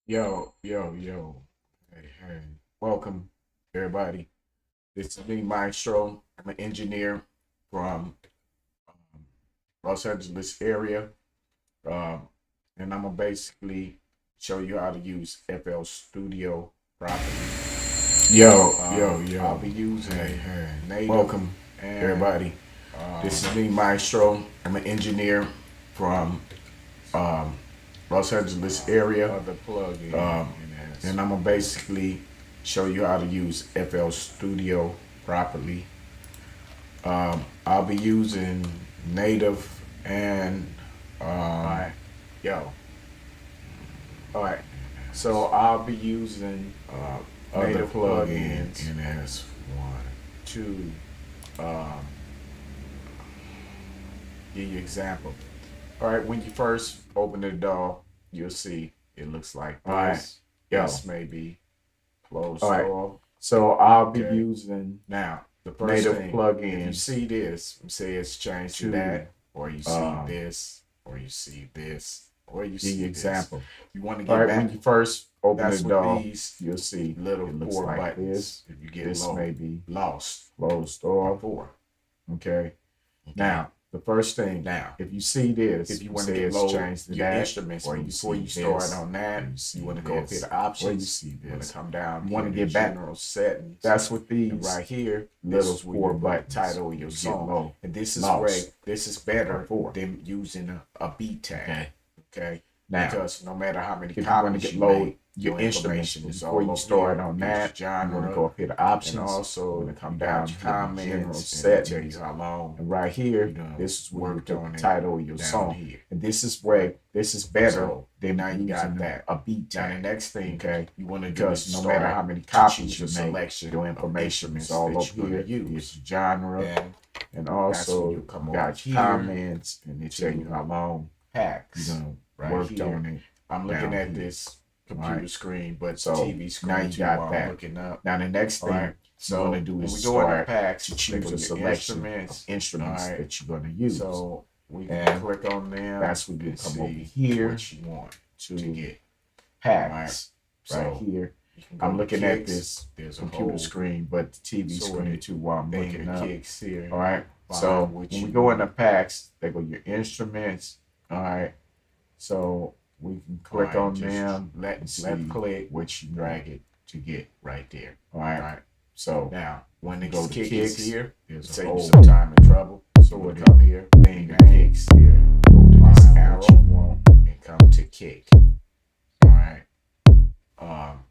Yo. Hey. Welcome, everybody. This is me, Maestro. I'm an engineer from um, Los Angeles area. Um, and I'm going to basically show you how to use FL Studio properly. I'll be using native. Welcome, everybody. This is me, Maestro. I'm an engineer from um, Los Angeles area. Um, and I'm gonna basically show you how to use FL Studio properly. I'll be using native and Alright, yo. alright. So I'll be using Other native plugins plugins NS1. to give you example. All right, when you first open the door, you'll see it looks like this. Alright, yo. This may be closed Alright. door. So I'll be Okay. using Now, the first native thing, if you plugins see this, say it's changed to to that, or you see um, this, or you see this, or you give see you this. example. You want to get Alright, back. when you first open That's the with door, these you'll see little it looks four like buttons. this. If you get This low, may be lost closed door. four. Okay. Now, the first thing, Now, if you see this, if you want say to get it's low changed to your that, instruments, or you before see you start this, on that, or you see you want to go up this, here to options. or you see You want this. to come down. You want to here get back. general settings. That's what And these right here, little this is where four you put the buttons. title of your You get song. low, And this is lost, where this is better four. than using a beat tag. Okay. Now, Because no matter how many if you want to copies get you low make, your instruments information is before all you over start here. on Your that, you want genre, to go up here to and options. also you want to come you down got to your comments, general and settings. tell Tell you how long. And right here, You done this is where you worked put on the it title of your down song. here. And this is where this is better So, than now you got using that. a beat Now the tag. next thing Okay, you want to do because is no start matter how many to copies choose you your make, selection your of information is instruments all that over you're here. gonna use. It's genre, And and that's when also you come you over got here comments, and they tell you to how long packs. you done Right worked here. on it. I'm looking down at here. this computer Right. screen, but So, TV screen now you too got while that. I'm looking up. Now the next thing Alright, you so want to do when is we go into start packs, to click choose on a your selection instruments. of instruments Alright. that you're going to use. So we can And click on them. that's when you and come over see here what you want to to get. packs. Right. Right So here. you can go I'm to looking at kicks. this There's a computer whole screen, but the TV sort screen of too while I'm thing looking of up. kicks here. All right. Find So what when you we go want. into packs, they go your instruments. All right. So we can click Alright, on just them. left and click, what you drag it to get right there. All right. Alright. So Now, when the go to kick kicks, is here, there's a save you whole some time and trouble. So sort we'll of come here, thing of name, kicks here. go to this Find arrow what you want. and come to kick. Alright.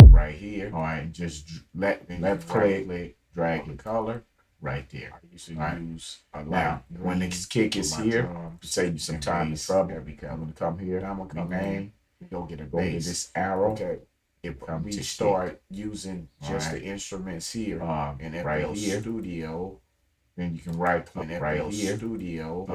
Right here. All right. Just Left click, drag on the it color. right there. I used to Alright. use a light Now, when the green kick with is my here, drums save you some and time and bass, trouble. every I'm color. gonna come here. Now I'm gonna come rename. in, go get a Go to bass. this arrow. Okay. If Come we to start using just Alright. the instruments here in FL right here. Studio, Then you can right click in right FL here. Studio,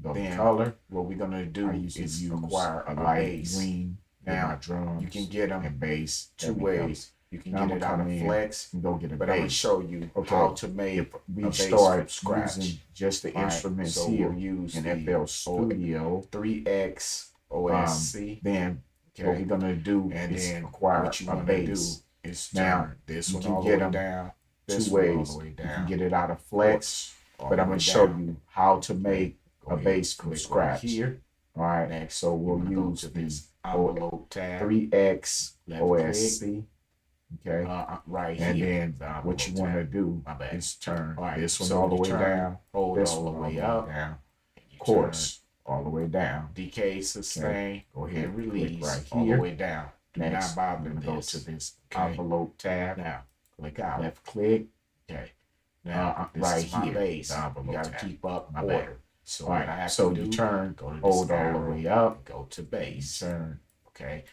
Go to then color. what we're gonna do I usually is use acquire a a light bass. green. Now, my drums. You can get them and bass. two There we go. ways. You can Now get I'ma it out of come in Flex, and go get a but I'm gonna bass. show you Okay. how to make If we a bass start from scratch. using just the Alright, instruments so here we'll use in the FL Studio, 3X OSC. then what we're gonna do and is then acquire what you a want to do bass. is Now, turn this you one can all the get way 'em down, this two one all ways. the way You down. can get it out of Flex, all but the I'm way gonna show down. you how to make Go a ahead, bass from click scratch. right here. All right. Next, So we'll we're gonna go use to the this envelope tab, 3X left OSC. Okay. right And here. then the what you envelope want to tab. do My bad. is turn All right, this one so all the you way turn, down, hold this all the one way all up, the way down, and you chorus all the way down. turn decay, sustain, Go ahead and and release click right all here. the way down. Do Next, not bother I'm this. gonna go to this Okay. envelope tab. Now, click out. Left click. Okay. Now, this right is my here, bass. the You envelope gotta tab. keep up My order. bad. So All what I right. have So to you do, turn, go to this hold all the arrow, way up, and go to bass. turn, Okay.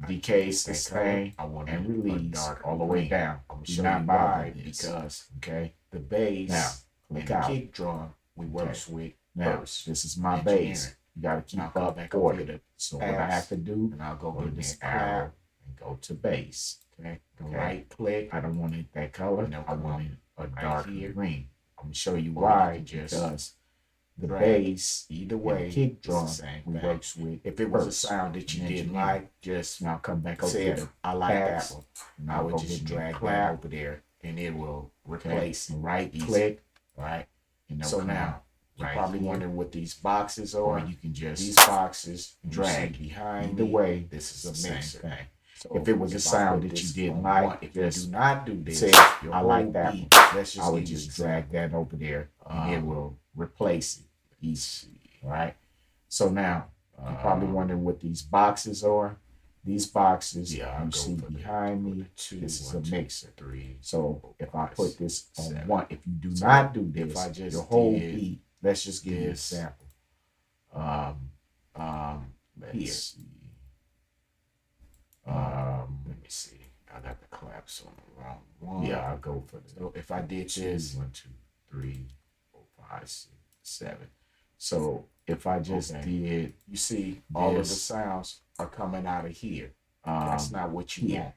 decay, Same sustain, color. I want and it release darker all the way green. down. I'm gonna Do show not you bother why, this. because Okay. the bass Now, and click the out. kick drum we works with Now, first. this is my engineering. bass. You gotta keep Now come up back over here order. to So what I have to do, and I'll go go to get this this arrow arrow. and go to bass. Okay. Okay. Right click. I don't want it that color. No, I want it a right darker here. green. I'm gonna show you Or you why. can just Because the bass, either way, kick drum it's the same we thing. works with. If it was a first. sound that you And didn't engineer. like, just Now come back over say to I like pads, that one. and I would go just get drag that clap, over there, and it will okay, replace it. right easy. click, Right. and So come now you're right probably here. wondering what these boxes or are. you can just These boxes drag drag behind either me. way. This is It's a the mixer. same thing. So If it was a if I sound put that you this didn't on like, one, if you just do not do this, say, your I like whole that beat, one. let's just I would use just example. drag that over there, and it will replace it easy. Right. So now you're probably wondering what these boxes are. These boxes Yeah, you see behind me. This is a mixer. 3. So if I put this on 7. one, if you do So not do this, if I just your whole did beat. Let's just give you an this, example. Let's see. Let me see. I got the claps on the wrong one. Yeah, I'll go for this. So if I did this, 1, 2, 3, 4, 5, 6, 7. So if I just did, you see, all of the this, sounds are coming out of here. That's not what you here. want.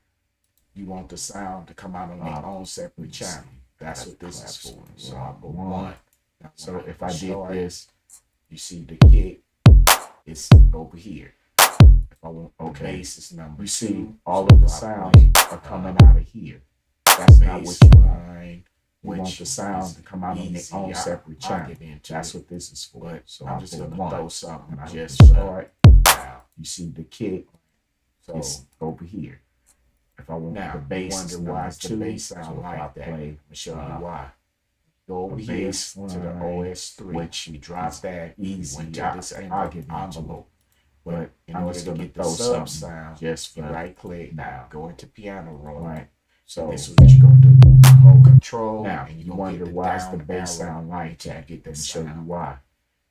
You want the sound to come out on their own separate channel. That's what this is for. So I put 1. So if I did start, this, you see the kick is over here. If I want the bass is number 2. you see all So of the if I sounds play, are coming out of here. That's not what you want. You want the sound to come out on their own separate channel. That's what this is for. But So I'm I just put gonna 1. throw something And I just just for start. now. You see the kick So is over here. If I want now the bass, wonder is why number is the 2. bass So sound if I like that? play, I'm gonna show you why. Go over a here bass to the line, OS3, which we drop that. easy. Went to this I'll get into envelope. But in I'm order just to gonna get the throw sub something sound, just you for right click now. go into piano roll. Right. So This is what you're gonna do. Hold control. now and you you're wonder why is the down bass arrow sound like until that. you get Let the me show you sound. why.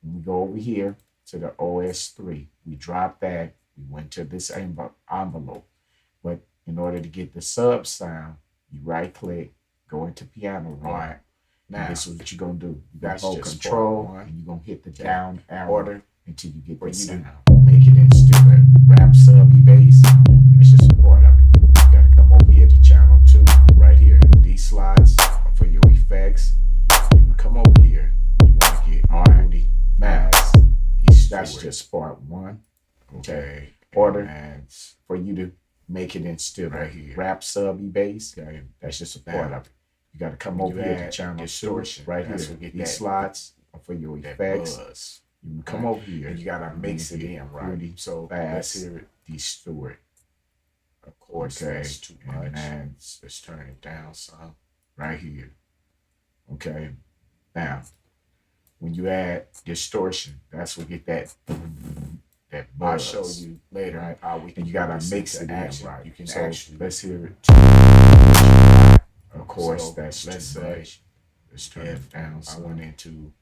When we go over here to the OS3, we drop that. We went to this envelope. But in order to get the sub sound, you right click, go into piano roll. Right. Now, this is what you're gonna do. You gotta that's hold just control, part 1. and you're gonna hit the down arrow Order until you get for the you sound. to make it into the rap subby bass. That's just part of it. You gotta come over here to channel 2, right here. These slots are for your effects. You can come over here. You want to get Alright. Now that's just just part 1. okay. Order And for you to make it into right the here. rap subby bass. Okay. That's just a part Now, of it. You got to come when over you here to add channel distortion, 2, right that's here. what get These that- slots are for your that effects. buzz. You can come over here And you gotta mix it in, right? really So fast. let's hear it. Distort. Of course, Okay. that's too And much. then Let's turn it down some. right here. Okay. Now, when you add distortion, that's what get that buzz. I'll show you later Right. how we can And you gotta put this mix into it in, action. right? You can So actually let's hear it. Of So, course, that's let's too say much. Let's turn if it down. I some. went into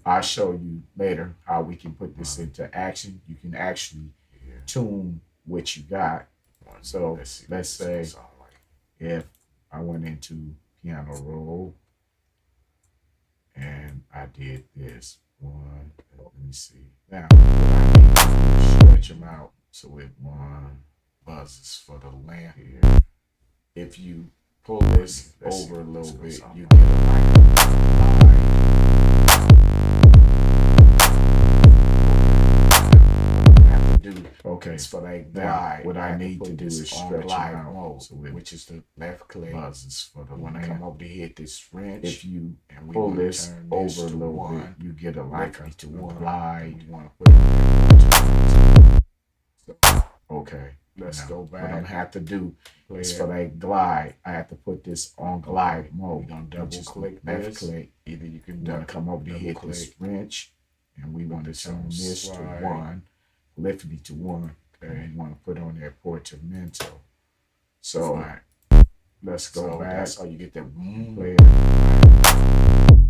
I'll show you later how we can put this into action. You can actually tune what you got. So let's say if I went into piano roll and I did this one, let me see. Now, what I need to do is stretch them out so it one buzzes for the lamp here. if you pull this Let's over a see, little let's bit, go. you get a like have to do Okay. is for that Now, glide. what I have need put to do this is on stretch them glide out mode, so it which is the left click. buzzes for the We want to lamp. come over to hit this wrench. If you and we pull wanna this turn over this a to little 1, bit, you get a like lift it to a 1. glide. We want to put it on that. Okay. Let's Now, go what I'm back. have to do Play is it. for that glide, I have to put this on glide mode. We're gonna which double is click left this. click. Either you can You want to come over to double hit click. this wrench, and we want to this turn on this slide. to 1, lift it to 1, Okay. and you want to put on that portamento. So Right. let's go So back. that's how you get that. Play it.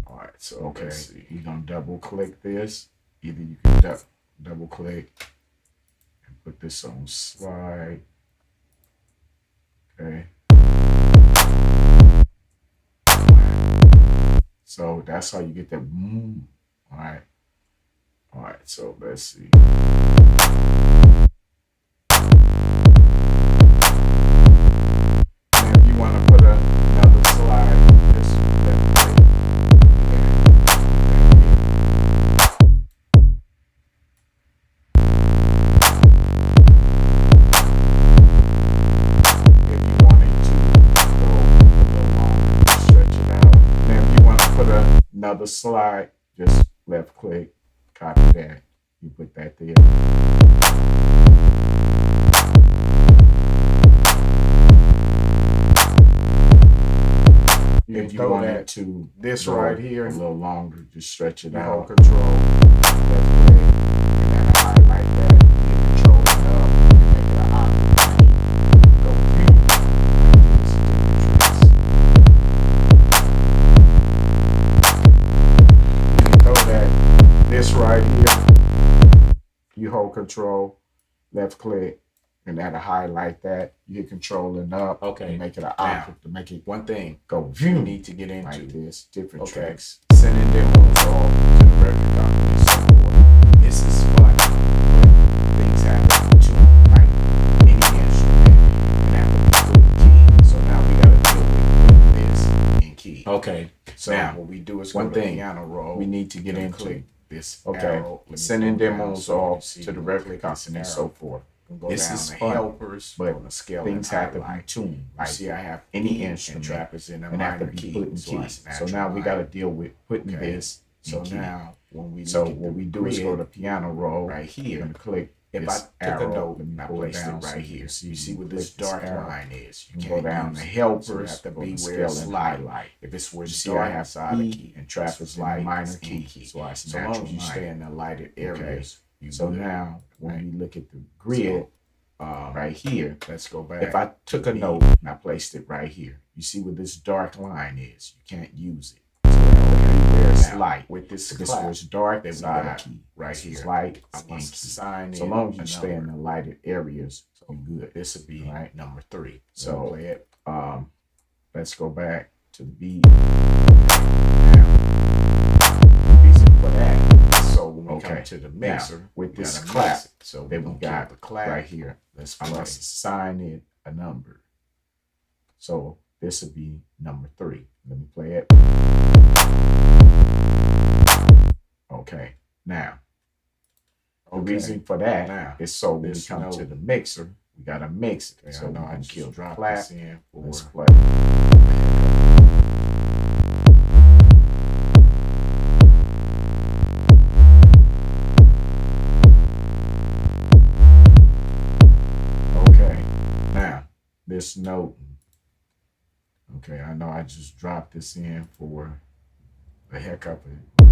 All right. So Okay, let's see. you're gonna double click this. Either you can double click and put this on slide. Okay. So that's how you get that. All right. All right. So let's see. another slide, just left click, copy that. You put that there. If you want it to this right here a little longer, just stretch it you out. hold control, Left click, and then highlight that. You control it up, you make it an option. Go view, like this, different tricks. You can throw that, this right here, you hold control, left click, and that'll highlight that. You hit control and up, Okay. and make it an Now, option to make it one thing go you view. need to get into Like this, different okay, tricks. sending demos off to the record company and so forth. This is fun, but things happen to like any instrument and have to be put in key. So now we gotta deal with putting this in key. Okay, So now, what we do is one go to thing piano roll. we need to get and into. click this Okay, arrow. Let me sending go down demos so you can off see. to the We'll record click this company and arrow. so forth. We'll go This down is to fun, helpers, but on the scale things and have to be highlight. tuned. You Like see, I have any E instrument, and trappers in a and have to minor be key. put in So key. it's So natural now we got to light. deal with putting Okay. this So in key. now when we So look at what the we do is go grid to piano roll right You're here. gonna click If I this took arrow. a note Let me and I pull it placed down it so right you here, can see. you see where Click this this dark arrow. line is. You You can't go down use to it. helpers. So you have to go be to where scale it's and light. highlight. If it's where You it's see, I dark have inside the E key and trappers it's in light, minor it's in key. key. So it's So long as natural you stay light. in the lighted areas, you So good. now when Right. we look at the grid right here, let's go back. if I took a B. note and I placed it right here, you see where this dark line is. You can't use it. So that would be where it's Now, light. with this This clap, was dark that we side got key. right This was here, light I and must key. sign So in long as a you stay in number. the lighted areas, you good. This would be Right. number 3. So play it. let's go back to the beat. Now, reason for that. So when we Okay. come to the mixer, Now, with we this gotta clap mix it. So that we're we gonna got keep the clap right here, Let's I play. must assign it a number. So this would be number 3. Let me play it. Okay. Now, the reason for that Now, is so when we this come to note- the mixer, we gotta mix it. Okay, So I know we I can just kill the dropped clap. this in for Let's play. Okay, now this note. Okay, I know I just dropped this in for the heck of it.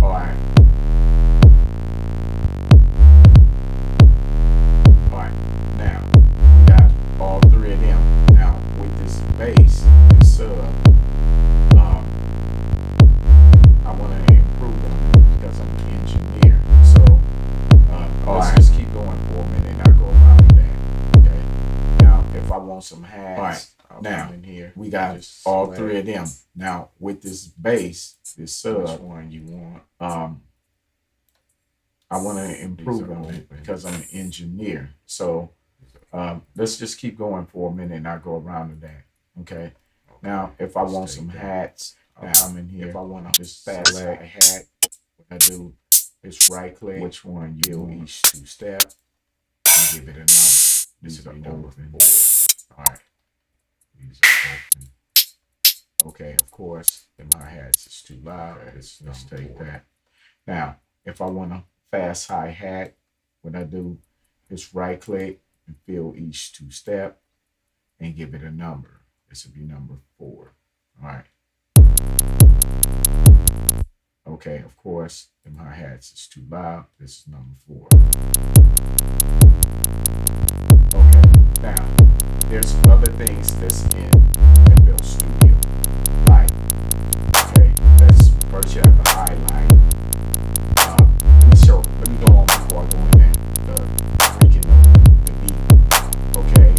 All right. All right. Now we got all 3 of them. Now with this bass, this I want to improve on it because I'm an engineer. So let's just keep going for a minute and I'll go around that. Okay. Now if I want some hats, All right. I'll Now, come in here. We got just all select 3 of them. Now with this bass, this which one you want. I want to improve are on it open. because I'm an engineer. So let's just keep going for a minute and I'll go around to that. Okay. Now, if I Let's want take some that. hats, I'll Now, come in here. If I want to just fast select hat, what I do is right click, which one you kill want. each 2 step, and give it a number. This These will are be number open. 4. All right. These are open. Okay, of course, if my hats is too loud, Let's number take 4. that. Now, if I want a fast hi-hat, what I do is right click and fill each 2 step and give it a number. This will be number 4. All right. Okay, of course, if my hats is too loud, this is number 4. Okay, now there's other things that's in FL Studio. Like, okay, let's first you have to highlight. Let me go on before I go in there. The freaking the beat. Okay.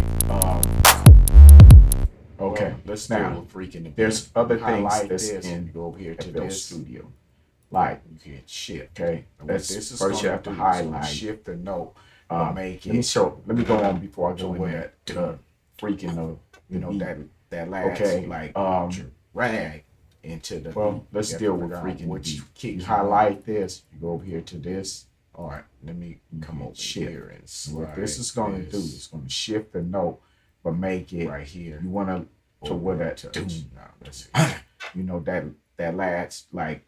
Okay. Well, let's now deal with freaking the there's beat. other You things highlight that's this, in you go over here to FL this Studio. Like, you can shift. okay, And what let's this is first you gonna have to do is highlight. shift the note, make Let me let me go on before I go to in there. where Freaking you know beat. that last Okay, like drag into the well, beat. let's You have deal to with figure out freaking which beat. kick You you highlight this, you go over here to this. All right, let me come hit over shift. here and And slide what this is going to do is going to shift the note but make it right here. You want to where that Now let's see. you know that last like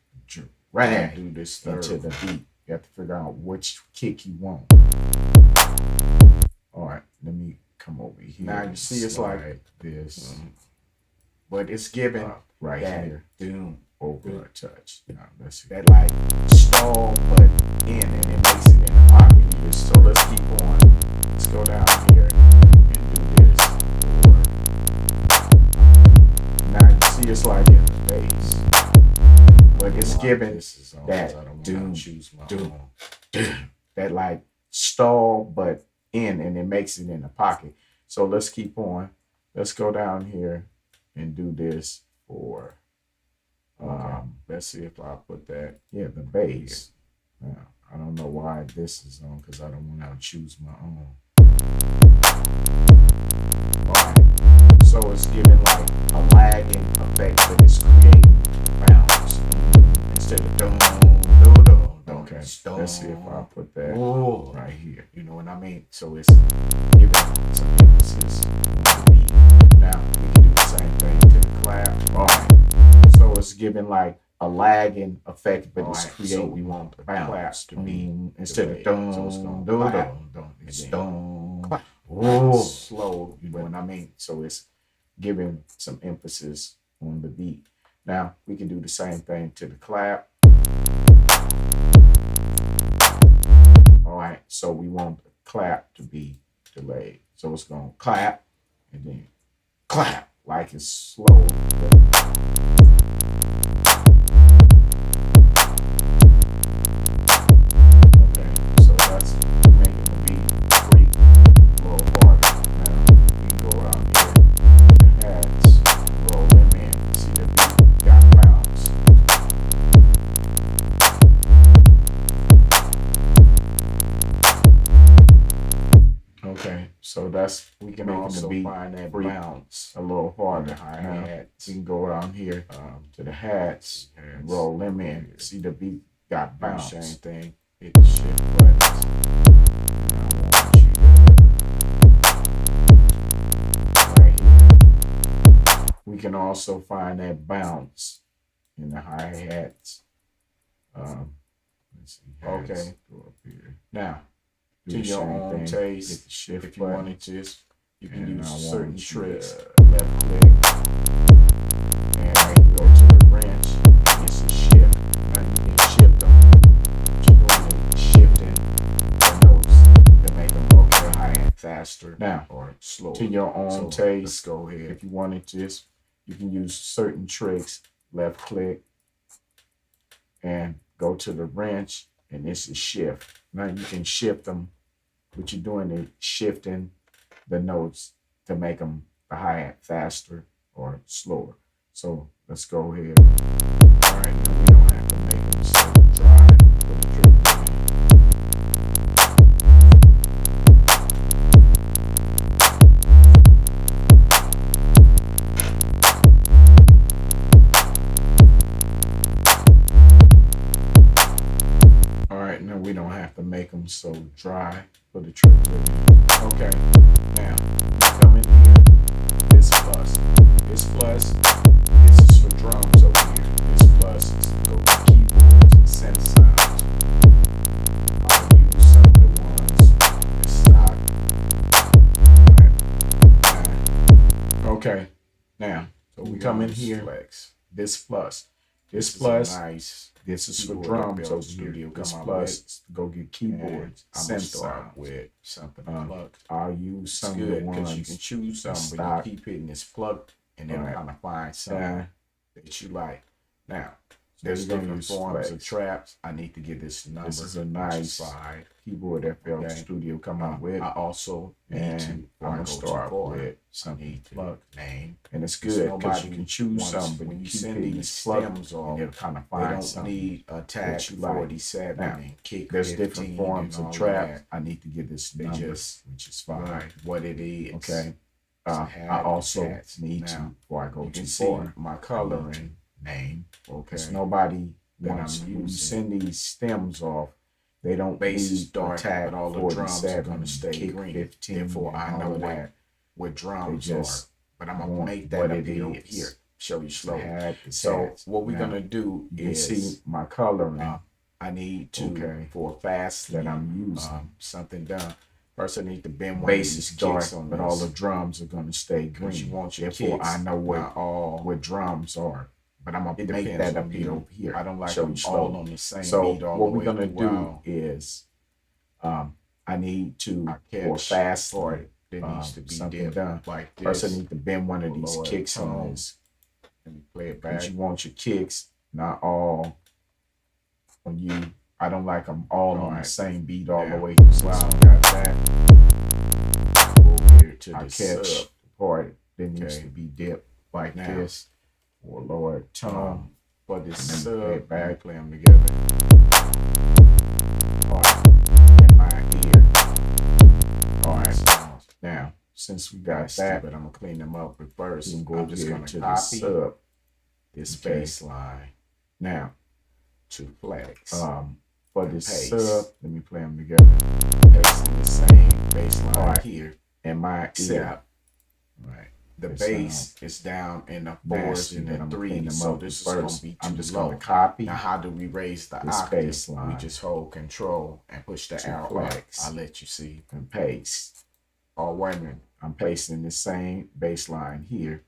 right Do this into third. the beat. You have to figure out which kick you want. All right, let me come over here. Now you see it's like this, but it's given right that here. doom Over a touch. Now let's see. that like stall but in, and it makes it in the pocket here. So let's keep on. Let's go down here and do this. Now you see it's like in the bass, but it's given that doom, that like stall but in, and it makes it in the pocket. So let's keep on. Let's go down here and do this for. Let's see if I put that. Yeah, the bass. Now, I don't know why this is on because I don't want to choose my own. Alright, so it's giving like a lagging effect, but it's creating bounce instead of dum dum dum. Okay, let's see if I put that right here. You know what I mean? So it's giving some emphasis on the beat. Now we can do the same thing to the clap. Alright. So it's giving like a lagging effect, but it's creating so we want the bounce to be instead of dum so it's dum gonna dum. It's dum. dum. Slow, You know what I mean? So it's giving some emphasis on the beat. Now we can do the same thing to the clap. All right. So we want the clap to be delayed. So it's gonna clap and then clap like it's slow. Okay, so that's making the beat creep a little harder. Now we can go around here, the hats, roll them in, see the beat got bounce. Okay, so that's we can also find that bounce a little harder. Now we can go around here to the hats and roll them in, see the beat got bounce. Same thing. Hit the shift buttons. And I want you to right here. We can also find that bounce in the hi-hats. Let's see. Okay. Go up here. Now, Do to the your same own thing. taste, Hit the shift if you button. wanted to, you can And use I want certain you tricks. to left click. And I can go to the wrench. It's a shift. Now you can shift them. What you're doing is shifting the notes to make them okay higher faster. Now, Or slower. to your own So, let's taste, go ahead. if you wanted this, you can use certain tricks. Left click and go to the wrench, and this is shift. Now you can shift them. What you're doing is shifting the notes to make them the hi-hat faster or slower. So let's go ahead. All right, now we don't have to make them so dry for the trick. All right, now we don't have to make them so dry for the trick. Okay, now you come in here. This plus, this is for drums over here. This plus is to go to keyboards and synth sounds. I'll use some of the ones that stock. Okay, now so we come in here. Flex. This plus, This plus. nice. This is for keyboard drums that over Studio here. This come out plus with. is to go get keyboards, I'm synth gonna start sounds. with something Um, plugged. I'll use It's some of the good because ones you can choose some, but stock. you keep hitting this plugged, and then Right. kind of find something Yeah. that you like. Now, So there's we're gonna different use forms of flex. traps. I need to get this number. This is a which nice 5. keyboard that FL Okay. Studio come out with. I also need And to. I'm before I gonna go start too far, with I something need to plug. name. And it's Because good because you nobody can choose wants- some, but when you you keep send hitting these these plug stems off, and it'll kind of They find don't something. need a tag you like. 47 Now, and kick There's 15 different forms and of all traps. that. I need to get this They number, just which is 5. What it is. Okay. It's I had also cats. need Now, to, before I go you too can see far, my coloring name. Okay. because nobody that wants, I'm when you using. send these stems off, they don't Bass is need dark, a tag but all the drums are 47, gonna stay kick green. 15, Therefore, and I all know of what that. what drums just are, but I'm gonna want make what that it appear over is. here. Show you slowly. Add the So tabs. what we're Now, gonna do you can is see my coloring I need to for fast that I'm using. something done. First, I need to bend one Bass of is these dark, kicks on but this. all the drums are gonna stay green. You want your Therefore, kicks, I know not all. what drums are. But I'm gonna It make depends that on appear you. over here. I don't like Show them you slowly. all on the same So beat all what the we're way gonna do throughout. is, I need to For for fast part that needs to be something dipped done. like this. First, I need to bend one of these Lower kicks on tone. this. Let me play it back. Because you want your kicks not all on you. I don't like them all on the same beat all the way through. Wow, got that. Over here to I the catch sub. the part that needs Okay. to be dipped like Now, this, or lower tone. For this And then play it sub, back. back, play them together. Alright, in my ear. Alright, now since we got that, but I'm gonna clean them up. But first, we can go I'm over just here gonna to the copy sub. this Okay. bass line Now, to flex. for And this paste. sub, let me play them together. Pasting the same bass line Alright. here, In my ear. except Right. the It bass sounds is down in the nasty, fours and but the I'm gonna clean threes, them so up this is first. gonna be I'm too just low. gonna copy Now, how do we raise the this octave? bass line We just hold Control and push the to arrow up. flex. I'll let you see. and paste. Oh, wait a minute. I'm pasting the same bass line here,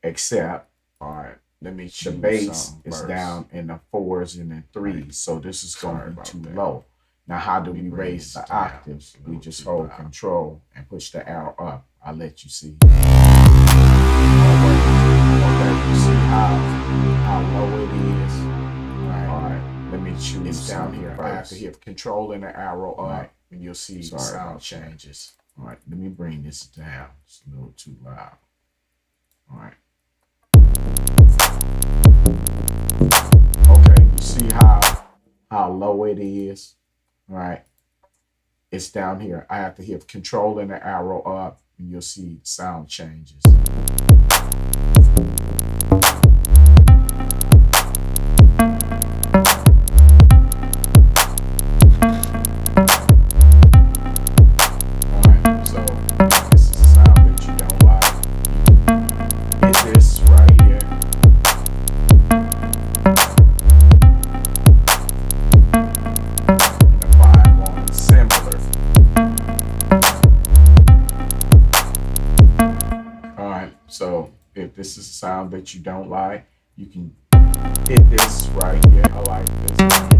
except All right, let me the choose bass something is first. down in the fours and the threes, so this is Sorry going to about be too that. low. Now, how do Let me we bring raise this the down. octaves? It's a We little just too hold loud. Control and push the arrow up. I'll let you see. Oh, Okay, you see how low it is? Right. All right, let me choose It's down something here. I have first. to hit Control and the arrow up, Right. and you'll see the Sorry sound about that. changes. All right, let me bring this down. It's a little too loud. All right. Okay, you see how low it is? All right. It's down here. I have to hit Control and the arrow up, and you'll see sound changes. Alright, so this is a sound that you don't like. Hit this right here. And the 5-1 similar. Alright, so if this is a sound that you don't like, you can hit this right here. I like this one.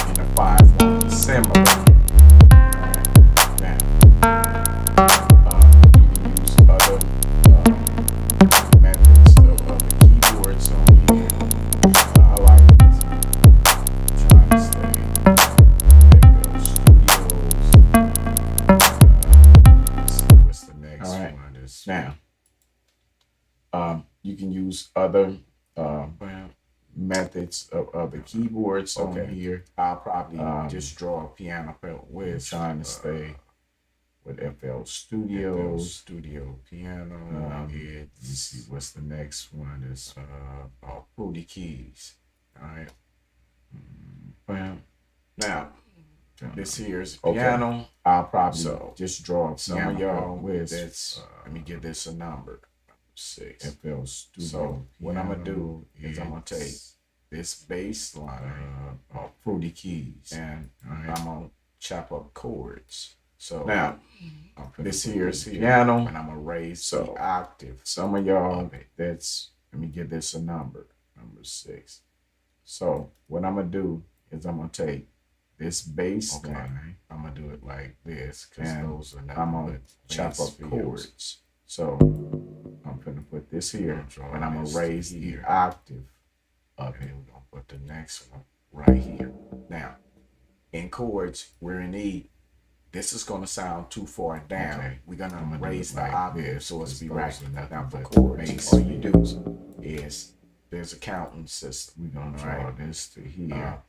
And the 5-1 similar. Alright, now you can use other methods of the keyboards on here. I like this one. Trying to stay FL Studios. Let's see what's the next one. Now, you can use other methods of the keyboards on here. I'll probably just draw a piano pedal We're with trying to stay with FL Studios. Studio piano. Let's see what's the next one is. Fruity Keys. All right. Well, now this here's piano. I'll probably just draw a Some piano of y'all with that's let me give this a number. 6. FL Studio. So what I'm gonna do piano is I'm gonna take this bass line of Fruity Keys and I'm gonna chop up chords. So Now, this put here's the piano. and I'm gonna raise So, the octave. Some of y'all, let me give this a number 6. So what I'm gonna do is I'm gonna take this bass line. I'm gonna do it like this because And those are not I'm gonna chop bass up fills. chords. So I'm gonna put this here, and I'm gonna raise the octave of And it. then we're gonna put the next one right here. Now, in chords, we're in E. This is gonna sound too far down. Okay. We're gonna I'm gonna do raise it the like octave this, so it's 'cause be those right. are nothing Now for but chords, bass all you do is there's a counting system. We're gonna draw this to here.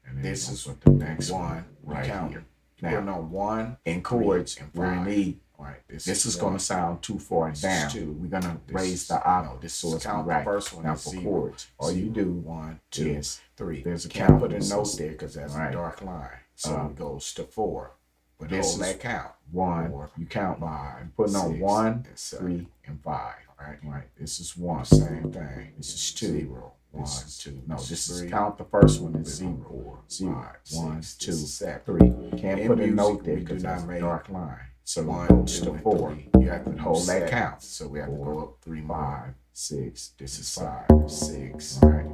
And then This we're is gonna put the next one right count. here. Now, Now, no 1 in chords, and we're in 5. E. All right, This is one. gonna sound too far This is down. 2. We're gonna This raise is- the no, octave this so is it's count the right. first one Now is for 0, chords, all you do 1, 2, is 3. there's a Can't put a counting note system. there because that's Right. a dark line. So it goes to 4. But this hold is that count. 1. 4, You count 5, you putting on 6, 1, and 7. 3, and 5. Right. Right. This is 1. Same thing. This is 2. 0, 1, This is 2. No, this is 3. count the first one is 0, 0. 0, 5, 1, 6, 2, 7. 3. Can't In put a music, note there we do because not that's a make dark line. So 1, it goes 2, to and 4. 3. You have to Hold that 7. count. So we have 4, to go up 3 more. 5, 6. This is 5, 6. All right.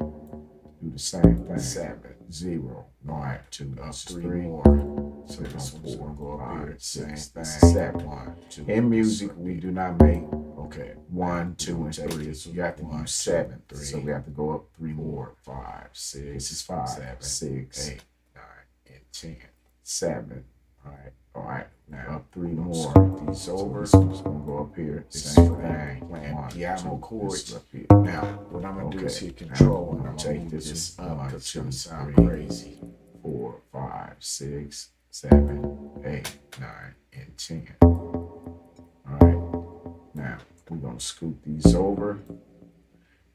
Do the same thing. 7. 0, 1, 2, Up 3 3 more. more. So This this one's gonna go up here. 5, Same 6, thing. 7. 1, 2. In music, we do not make Okay. 1, 2, and Take 3. this You have to 1, use 7. 2, 3. So we have to go up 3 more. 4, 5, 6. This is 5, 7, 6, 8, 9, and 10. 7. All right. All right. Now Up 3 we're gonna more. scoot these So over. this one's gonna go up here. This Same is for thing. playing 1, piano 2, chords. this is up here. Now, what I'm gonna do is Okay. hit Control, Now, and I'm take gonna move this this one, up because it's gonna 2, sound 3, crazy. 4, 5, 6, 7, 8, 9, and 10. All right. Now we're gonna scoot these over.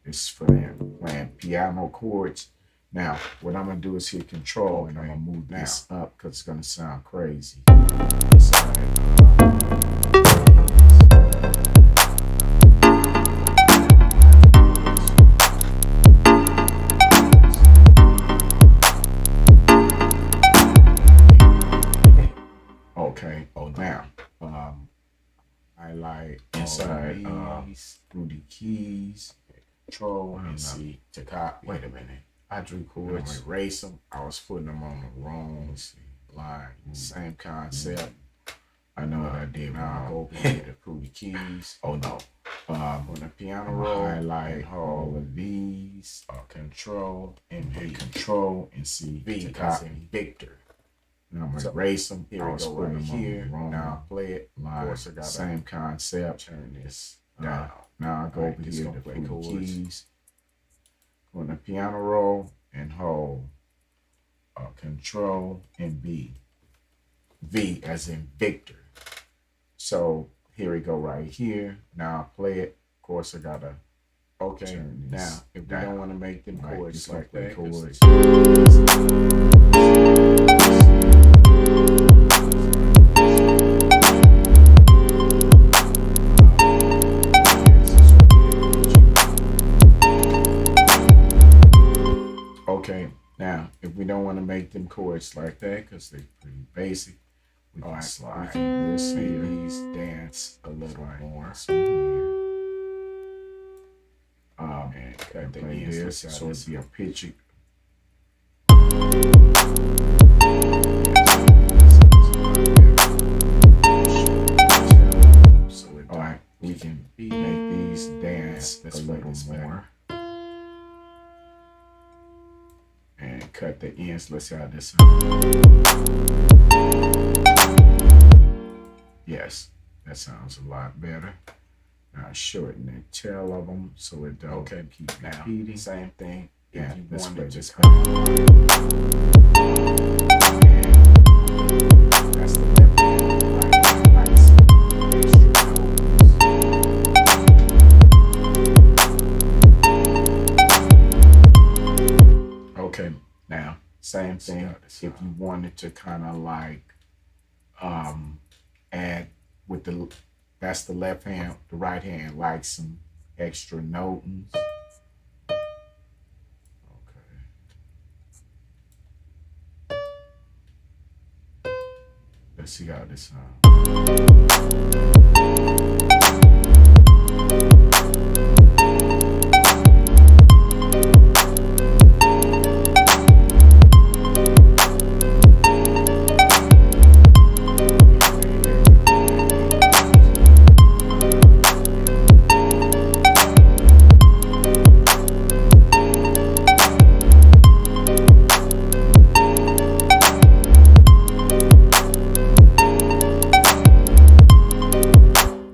This is for them playing piano chords. Now, what I'm gonna do is hit Control, and I'm gonna move this up because it's gonna sound crazy. Okay. Oh, Now, highlight inside these, through the keys. Control, I'm and not- see to copy. Wait a minute. I drew I'm chords. gonna erase them. I was putting them on the wrong line. Same concept. I know what I did Now I go wrong. over here to prove the keys. Oh no. On the piano I'm roll, gonna highlight and all hold of these. Control and Hit V. Control and C V to as copy. in Victor. Now I'm gonna So, erase them. Here I we was go putting right them on the here. wrong Now I play it. Of line. course, I gotta Same concept. turn this Now, down. now I go Alright, over this here gonna to play play the chords. keys. Go on the piano roll and hold. Control and B. V as in Victor. So here we go right here. Now I play it. Of course, I gotta Okay. turn this Now, if we down. don't want to make them Right, chords just gonna like play that, 'cause chords. Okay, now if we don't want to make them chords like that because they're pretty basic, we can slide this make here. these dance a little more. This one here. And cut And the play ends. this Look how so this- it'd be a picture. So it All right, we can be make these dance Let's a play little this back. more. And cut the ends. Let's see how this sounds. Yes, that sounds a lot better. Now shorten the tail of them so it don't keep now repeating. same thing. If Yeah, you let's play wanted to this. cut That's the left hand. Like some extra notes. Okay, now same thing. If you wanted to kind of like add with the that's the left hand, the right hand, like some extra notings. Let's see how this sounds.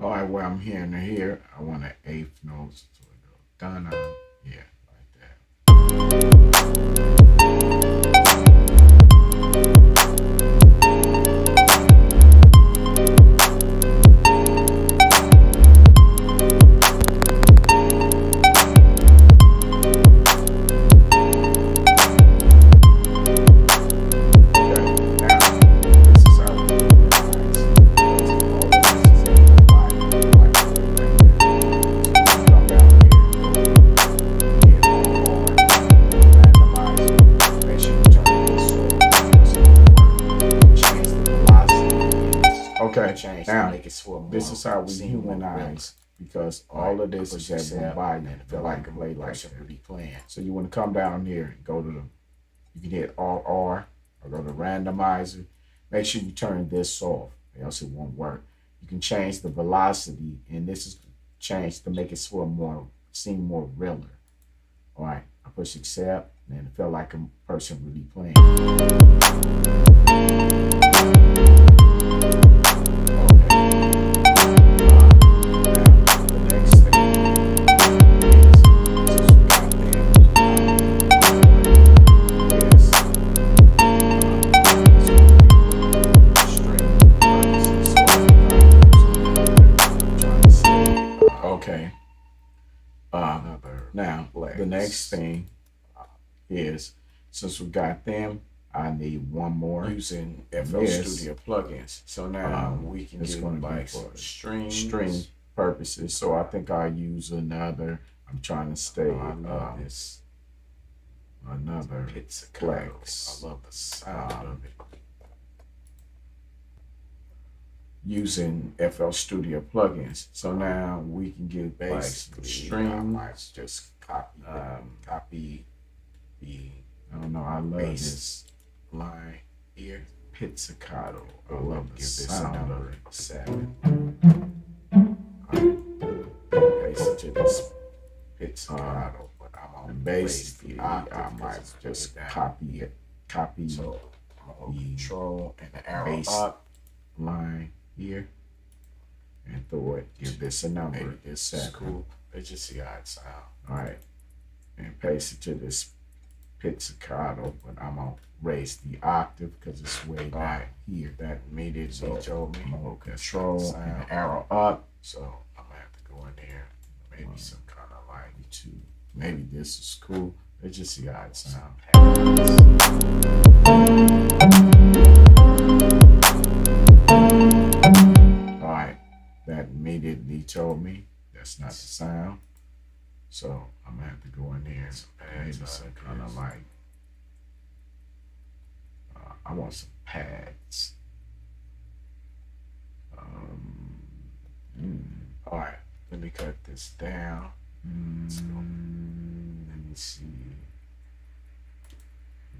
All right, where I'm hearing to here, I want an eighth note. So it goes dun yeah, like that. Okay, now make it so more. This is how we humanize, because all of this is at one body and feel like play like that. Really playing. So you want to come down here and go to you can hit Alt R or go to randomizer. Make sure you turn this off, or else it won't work. You can change the velocity, and this is changed to make it seem more realer. All right, I push accept, and it felt like a person really playing. Now, the next thing is, since we got them, I need one more. Using FL Studio plugins. So now we can get like string purposes. So I think I'll use another. I'm trying to stay another Plex. I love the sound of it. Using FL Studio plugins. So now we can get basically strings. I might just copy the I don't know, I love this line here. Pizzicato. I love the sound of it. 7. Paste it to this pizzicato, but I'm on basically I might just copy so the control and the arrow bass up line here and throw it. Give this a number. Maybe this is cool. Let's just see how it sounds. All right, and paste it to this pizzicato, but I'm gonna raise the octave because it's way down here. That immediately told me. Control and the arrow up. So I'm gonna have to go in there. Maybe some kind of like maybe this is cool. Let's just see how it sounds. All right, that immediately told me that's not the sound. So I'm gonna have to go in there and maybe some kind of like I want some pads. All right, let me cut this down. Let me see.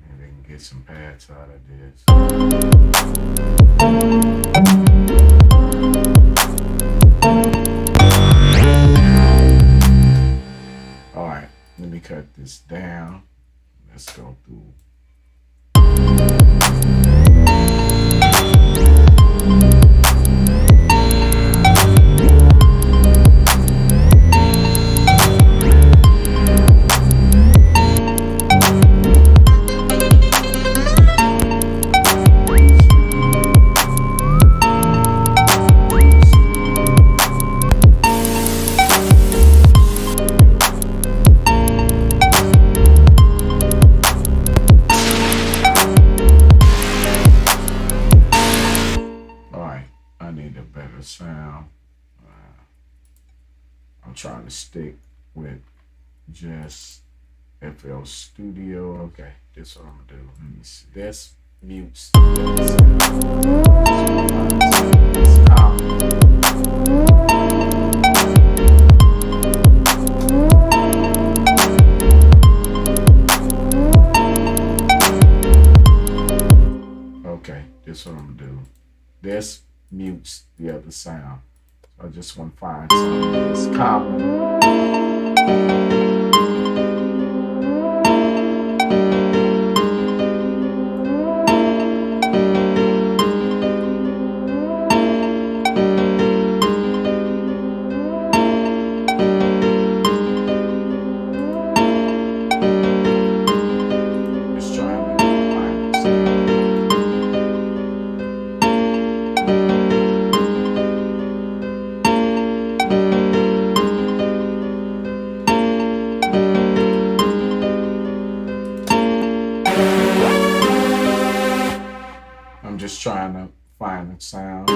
Maybe I can get some pads out of this. All right, let me cut this down. Let's go through. Sound. I'm trying to stick with just FL Studio. Okay, this is what I'm gonna do. Let me see. This mutes. Okay, this is what I'm gonna do. This mutes the other sound. So I just want to find something that's common. Just trying to find something. I'm just trying to find a sound.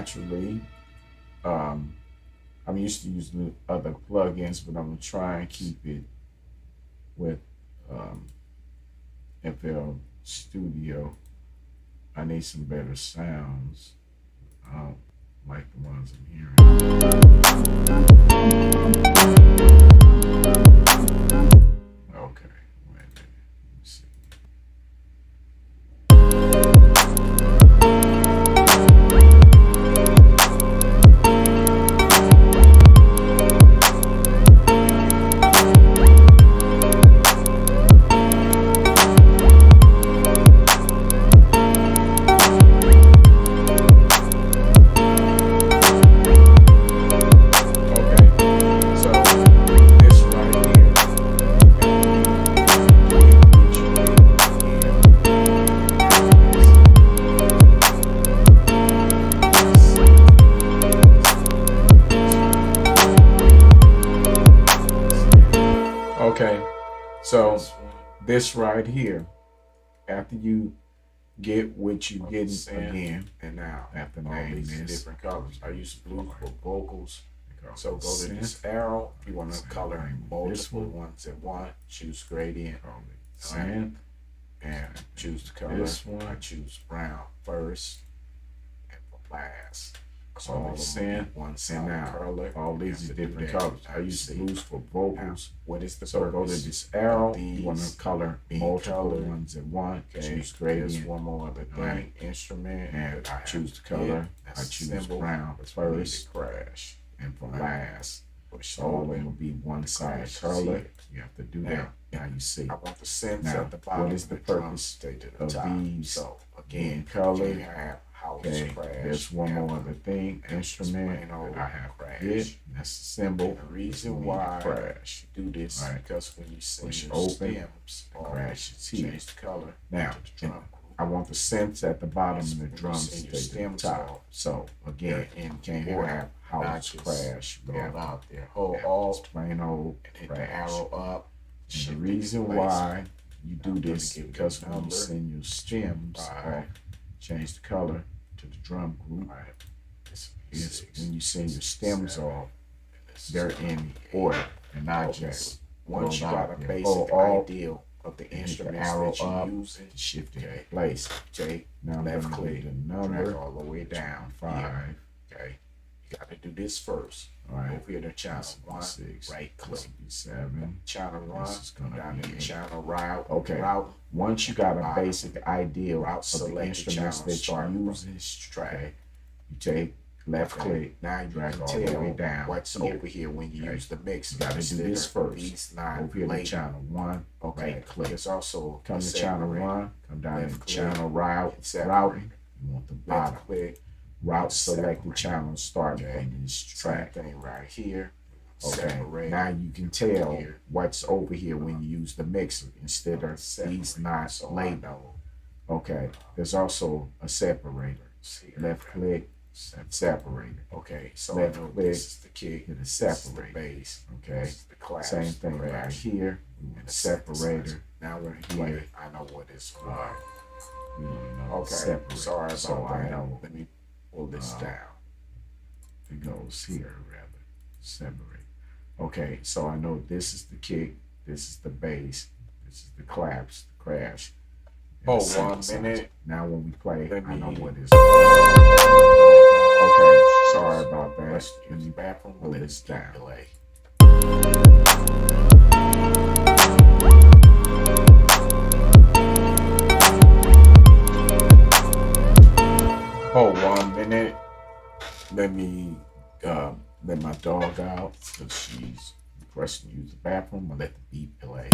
naturally. I'm used to using other plugins, but I'm gonna try and keep it with FL Studio. I need some better sounds. I don't like the ones I'm hearing. Okay, wait a minute. Let me see. Okay, so this right here, after you get what you get again, And now, after all name these this, different colors. I use blue for vocals. So go to this arrow. If you want to color multiple ones at once, choose gradient. synth, And choose the color. This one. I choose brown first. And for last. So all of them synth, one and solid now color. all You these have are to do different that. colors. I Now you use see. blues for Now, vocals. what is the So go to purpose this arrow. of You want these to color being multiple colored? ones at once. Okay, Choose there's gradient, one more other thing. Right. Instrument. and that I have choose the to color. get. I That's a choose symbol. brown Which first, crash. and for Right. last. Push All of over. them will be one side crash, color. see it? You have to do Now, that. Now you see I want the synths Now, at the bottom. what is the and drums purpose stay to the of top. these So being again, colored? you have house Okay, crash. there's one you more have other thing, instrument plain old that I have crash. to get. That's the symbol. And the reason We need why crash. you do this Right. because when you sing Push your open, stems, the all crash is here. change the color Now, to the drum group. I want the synths at the bottom Yes, and the when you drums sing stay your to the stems top. off, So again, they're in you can't order, have not house just crash. We throw have it to out there. Hold have alt this plain old and hit crash. the arrow up. And shift the it reason in place. why you do I'm gonna this give it a because when you number. send your stems Right. off, change the color to the drum group. Right. This Is six, when you send your stems seven, off, and this they're is in order and not Okay. just Once you rolled got out a there. basic Hold alt idea of the hit the instruments arrow that you're up. using, shift it Okay. in place. okay, Now I'm left gonna click, hit the drag number all the way down. 5. Here, okay, you got to do this first. All right. Over here to channel This will be 1, 6. right This click, will be 7. channel 1, This is gonna down be to the 8. channel route. Okay. Route, Once you got a basic idea route of the select the instruments channel, that start you're from using, this track. okay, you take left Okay. click, Now you drag can all the tell way down what's here. over here when you Okay. use the mix. You gotta do Consider this first. These not over here to labeled. channel 1, Okay, right click. there's also Come a to channel separate 1, come down left to click, channel route, and separate. routing. You want the left bottom. click. Route select the separate. channel starting Okay. from this Same track. thing right here. Okay, Separate. now you can tell Here. what's over here when you use the mixer instead of these not So I labeled. know. Okay, there's also a separator. See, Left click, separator. Okay, so left I know click, this is the kick. hit a This is the separator. bass. Okay, This is the claps. same thing right crash, here. We want and a the separator. synthesizer. Now we're Right. here. I know what it's for. We want to Okay, separator. sorry about so I that. know Let me pull this down. it goes here rather. Separate. Okay, so I know this is the kick, this is the bass, this is the claps, the crash. and Oh, the 1 synthesizer. minute. Now when we play, Let I know me- what it's. Okay, sorry about that. Let's Let use me the bathroom. pull Let this it down. delay. Oh, 1 minute. Let me let my dog out because she's requesting to use the bathroom. I'll let the beat play.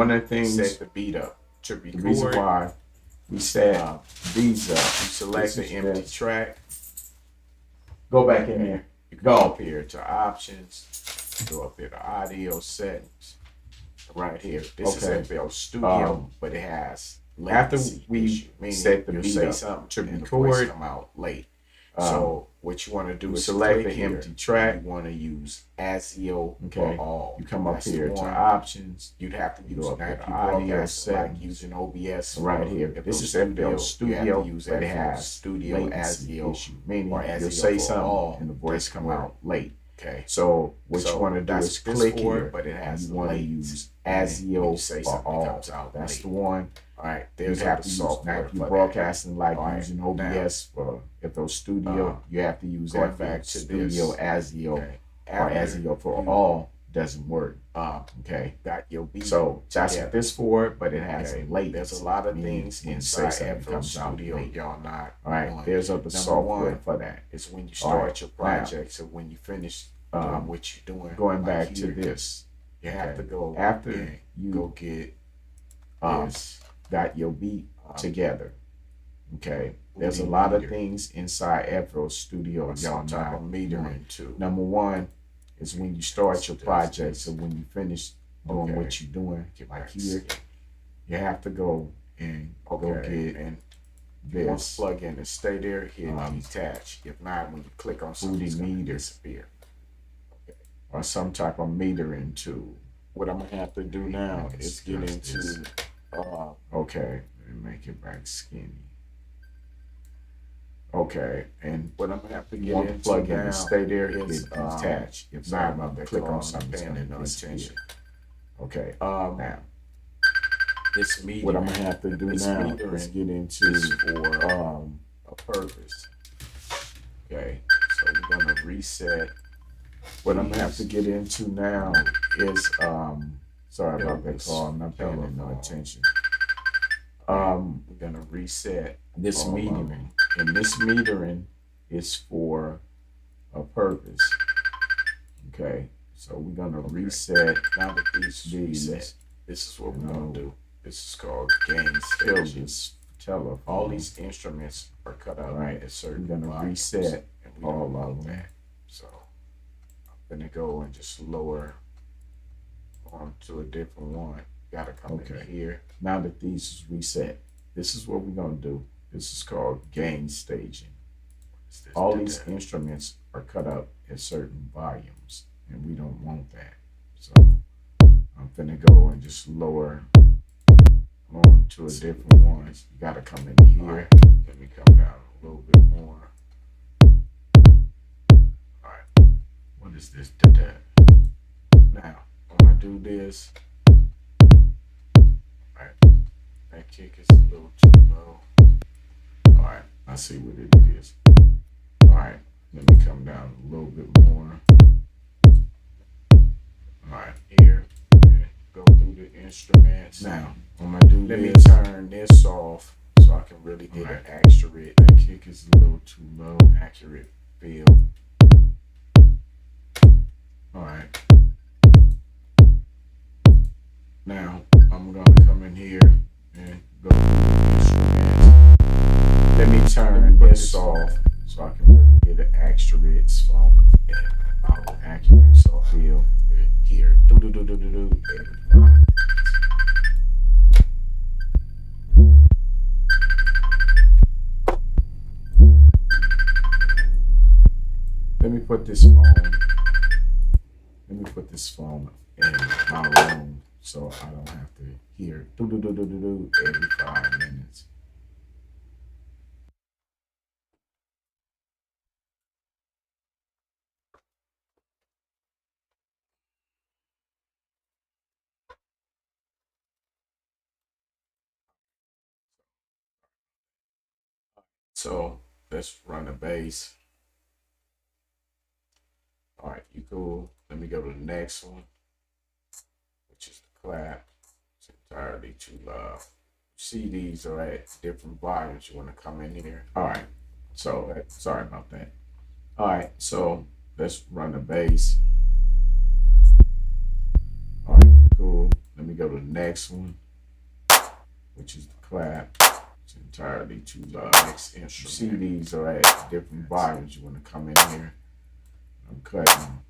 one of the things, set the beat up to the record. reason why we set these up, You select the empty track. Go back in there. You go up here to options. Go up here to audio settings. Right here. This is FL Studio, but it has after latency we issue, meaning set the you'll beat say up something to and the voice record, come out late. So what you want to do is select click the here. empty track. You want to use ASIO Okay. or all. You come up That's here the to one. options. You'd have to use go up now here if to you audio broadcast like settings. using OBS Right for here. FL This is Studio. FL Studio, You have to use but it FL has Studio latency ASIO issue, meaning or you'll ASIO say for something all. and the voice That's come where- out late. Okay. So what you want to do that's is this click for it, here, but it has you want to late. use And then when you ASIO say for something, it all. comes out That's late. the one. All right, You there's have the to use software now if for you're that. broadcasting like All right, using OBS for FL Studio, you have to use going FL back to Studio this. ASIO Okay. or ASIO for all doesn't work. Okay. Got your beat. So that's together. what this for, but it has Okay. late. There's a lot of things when you inside say something FL comes out Studio late. y'all not All right, doing. there's other Number software one for that. is when you All start right, your now, project. So when you finish doing what you're doing, Going like back to here, this, you have to go after and you go get this. got your beat together. Okay, there's a Booty lot of meter. things inside FL Studio y'all Some type not of metering doing. too. Number one is when you start your That's project. this. So when you finish doing Okay. what you're doing, Get like back here, to you have to go and go get and once this plug in and stay there, hit Um, detach. If not, when you click on something, booty it's gonna meter. disappear. or some type of metering tool. What I'm gonna have to do now Let's is get discuss this. into Okay, let me make it back skinny. Okay, and what I'm gonna have to you get want to into plug in now and stay there, is, hit detach. If sorry not, about you that click call, on something, it's paying gonna no disappear. attention. Okay, Now now this meter, what I'm gonna have to do This now metering is get is into for a purpose. Okay, so we're gonna reset. what I'm gonna have to get into now is sorry about that This call, I'm not paying no telephone. attention. We're gonna reset This all of metering, them. and this metering is for a purpose. Okay, so we're gonna reset Now that these these. reset, this is what we're No. gonna do. This is called gain Fill stage. this telephone. All these instruments are cut out Right. at certain We're gonna volumes, reset and we all don't of want them. that. So I'm gonna go and just lower on to a different one. Gotta come Okay. in here. Now that these is reset, this is what we're gonna do. This is called gain staging. What's this? All these instruments are cut up at certain volumes, and we don't want that. So I'm gonna go and just lower on to a different one. You gotta come in here. Alright, let me come down a little bit more. Alright, What is this? Da-da. now when I do this, alright, that kick is a little too low. Alright, I see what it is. Alright, let me come down a little bit more. Alright, here, and go through the instruments. Now, I'm gonna do Let me this. turn this off so I can really get Alright. an accurate, That kick is a little too low. accurate feel. Alright, Now I'm gonna come in here and go through the instruments. let me turn this off so I can really get an accurate Phone and accurate so feel. here. Do. Let me put this phone. Let me put this phone in my room so I don't have to hear do every 5 minutes. So let's run the bass. All right, you cool. Let me go to the next one, which is the clap. It's entirely too loud. See, these are at different volumes. You want to come in here. Alright, so sorry about that. Alright, so let's run the bass. Alright, cool. Let me go to the next one, which is the clap. It's entirely too loud. Next instrument. You see these are at different volumes. You want to come in here. I'm cutting them.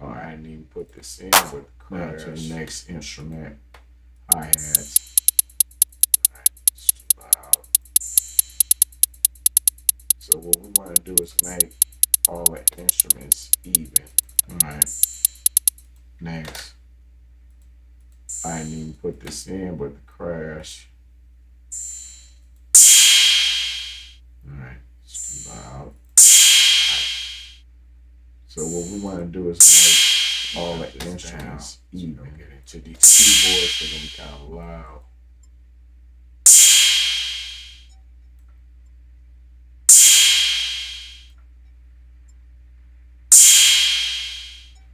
I didn't even put this in with the Now to the next instrument, hi-hats. Alright, it's too loud. So what we want to do is make all the instruments even. Alright. Next. I didn't even put this in with the crash. Alright, it's too loud. So what we want to do is make all the instruments even. So get into these keyboards, they're gonna be kind of loud.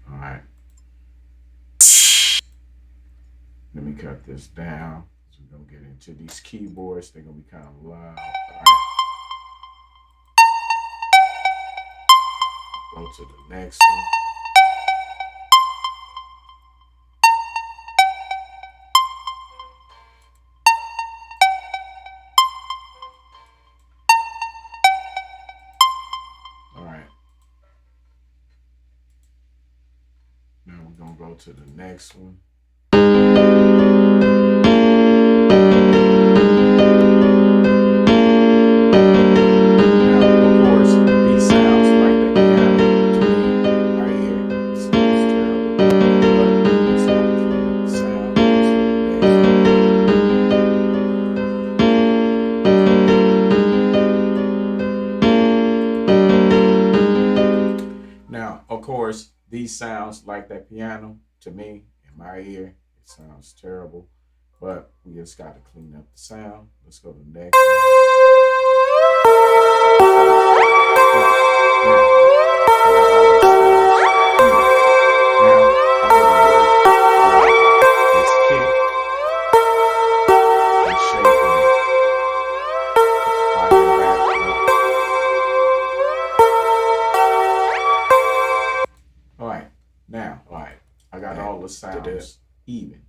Alright. Let me cut this down. So we're gonna get into these keyboards, they're gonna be kind of loud. Alright. Go to the next one. Alright. Now we're gonna go to the next one. These sounds like that piano, to me, in my ear, it sounds terrible. But we just got to clean up the sound. Let's go to the next sounds even.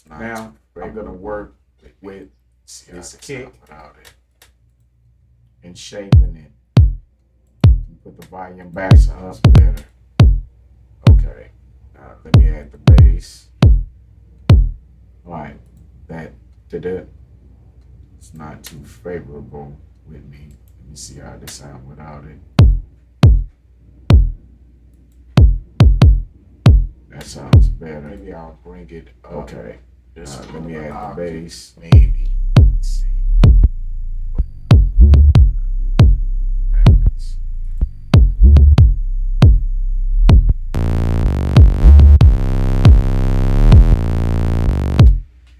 Now we're gonna work with this kick and shaping it. Put the volume back so it's better. Okay, now let me add the bass. Alright, that did it. It's not too favorable with me. Let me see how this sound without it. That sounds better. Maybe I'll bring it up. Okay. Let me add the bass. Maybe. Let's see.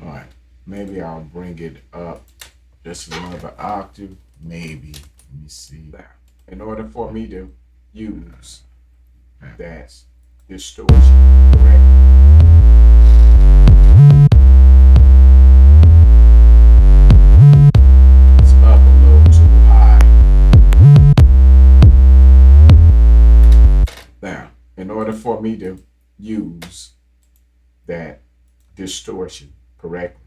Alright. Maybe I'll bring it up just another octave. Maybe. Let me see. Now, in order for me to use that distortion, correct? It's up a little too high. Now, in order for me to use that distortion correctly,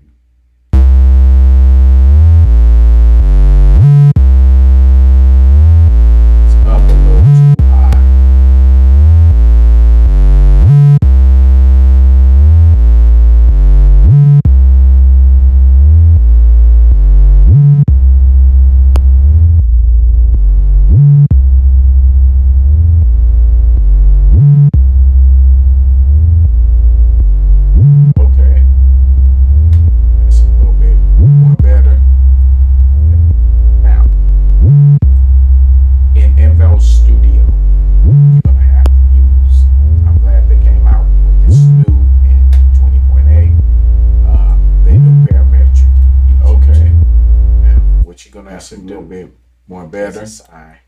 a little bit more better. This okay.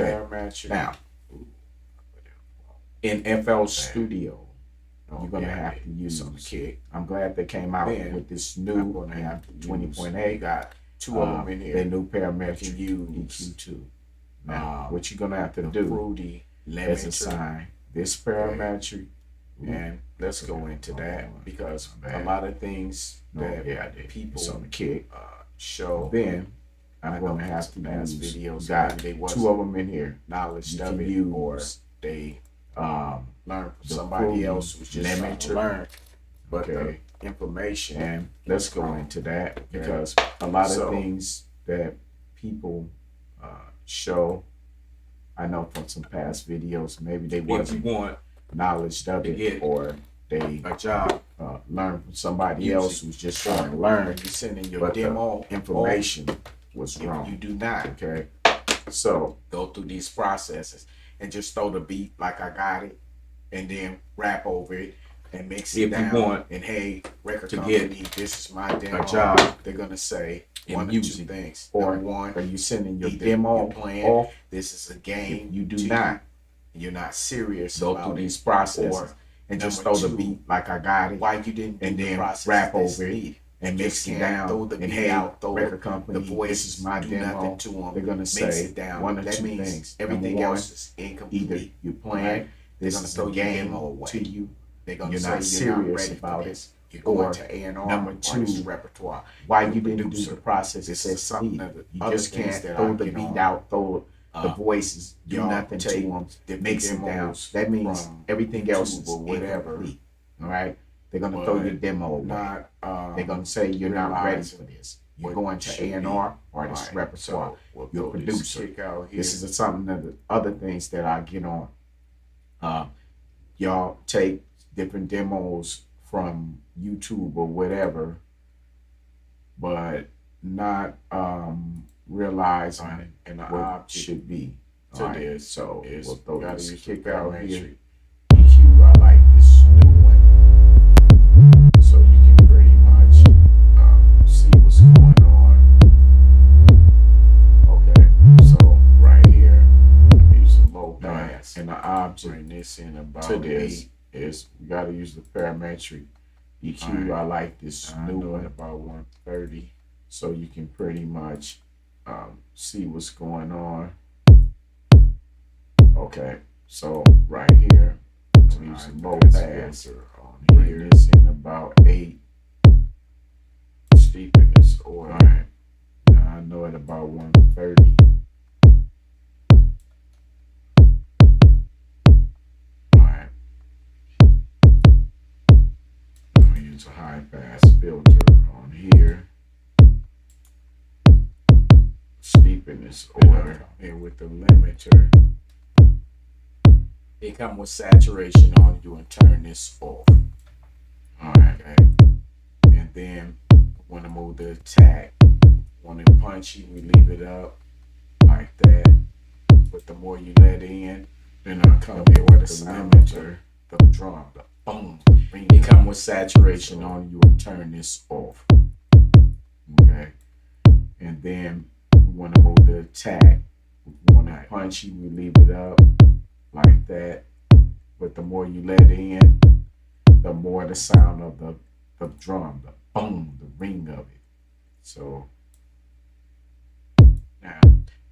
Parametric. Now, in FL Studio, you're gonna have to use on the kick. I'm glad they came out with this new 20.8. Got two of them in here. The new parametric You can use EQ2. Now, what you're gonna have to do fruity is assign this parametric. And let's go into that because a lot of things that people on the kick show. Then I'm going to have to use videos. Got they two of them in here. Knowledge You of can it, use or they learn from the somebody fruity else who's just trying to limiter. learn. But Okay. the information, And let's go into that because a lot of things that people show, I know from some past videos, maybe they if wasn't you want knowledge of to it, get or they a job, learn from somebody Use else it. who's just trying to learn, you're sending your but demo the information was If wrong. you do not Okay, so go through these processes and just throw the beat like I got it, and then rap over it and mix it If you down. want and hey, record to company, this is my demo. job, they're gonna say in one of two music, things. or Number one, are you sending your either demo you're playing, off? this is a game. If you do to not you're not serious go about through it. these processes Or and just number throw the two, beat like I got it, why you didn't do and the then process rap that's over it needed. and You mix just it can't down, throw the and beat hey, out, throw record company, the voice, this is my do demo. nothing to them. They're gonna Mix say it down. one of That two means things. everything Number one, else is incomplete. either you're playing, Right? this gonna is throw a your game demo away. to you, They're gonna you're say not you're not serious ready about for it. this. You're going Or to A&R. number on this two, repertoire. why You're you a didn't do producer. the process This that is something needed. that You other just things can't that throw I the get beat on. out, throw the voices, do y'all nothing to take them, different mix it down. demos That means from everything else YouTube is or whatever. incomplete. All right, they're gonna throw your But demo away. not They're gonna say you're not ready realizing for this. You're what going should to be. A&R or this Right. repertoire. So we'll You're a throw this producer. kick out here. This is something that the other things that I get on. Y'all take different demos from YouTube or whatever, but not realizing and the what object should be. to Alright, this so is we'll throw you gotta this use kick the out parametric here. EQ, I like this new one, so you can pretty much see what's going on. Okay, so right here, I'm using low pass, and the object Bring this in about to this 8. is we got to use the parametric EQ. I like this I new know one, it about 130. so you can pretty much see what's going on. Okay, so right here, I'm using low pass on bring here. this in about 8. Steeping this order. Alright, now I know at about 130. Alright, I'm gonna use a high pass filter on here. Steeping this order. Here with the limiter. It come with saturation on you and turn this off. Alright, Okay. And then want to move the attack. Want it punchy, we leave it up like that. But the more you let in, then I come here with the limiter. the drum, the boom. It come with saturation on you and turn this off. Okay, and then we want to move the attack. We want it punchy, we leave it up like that. But the more you let in, the more the sound of the drum, the boom, the ring of it. So Now,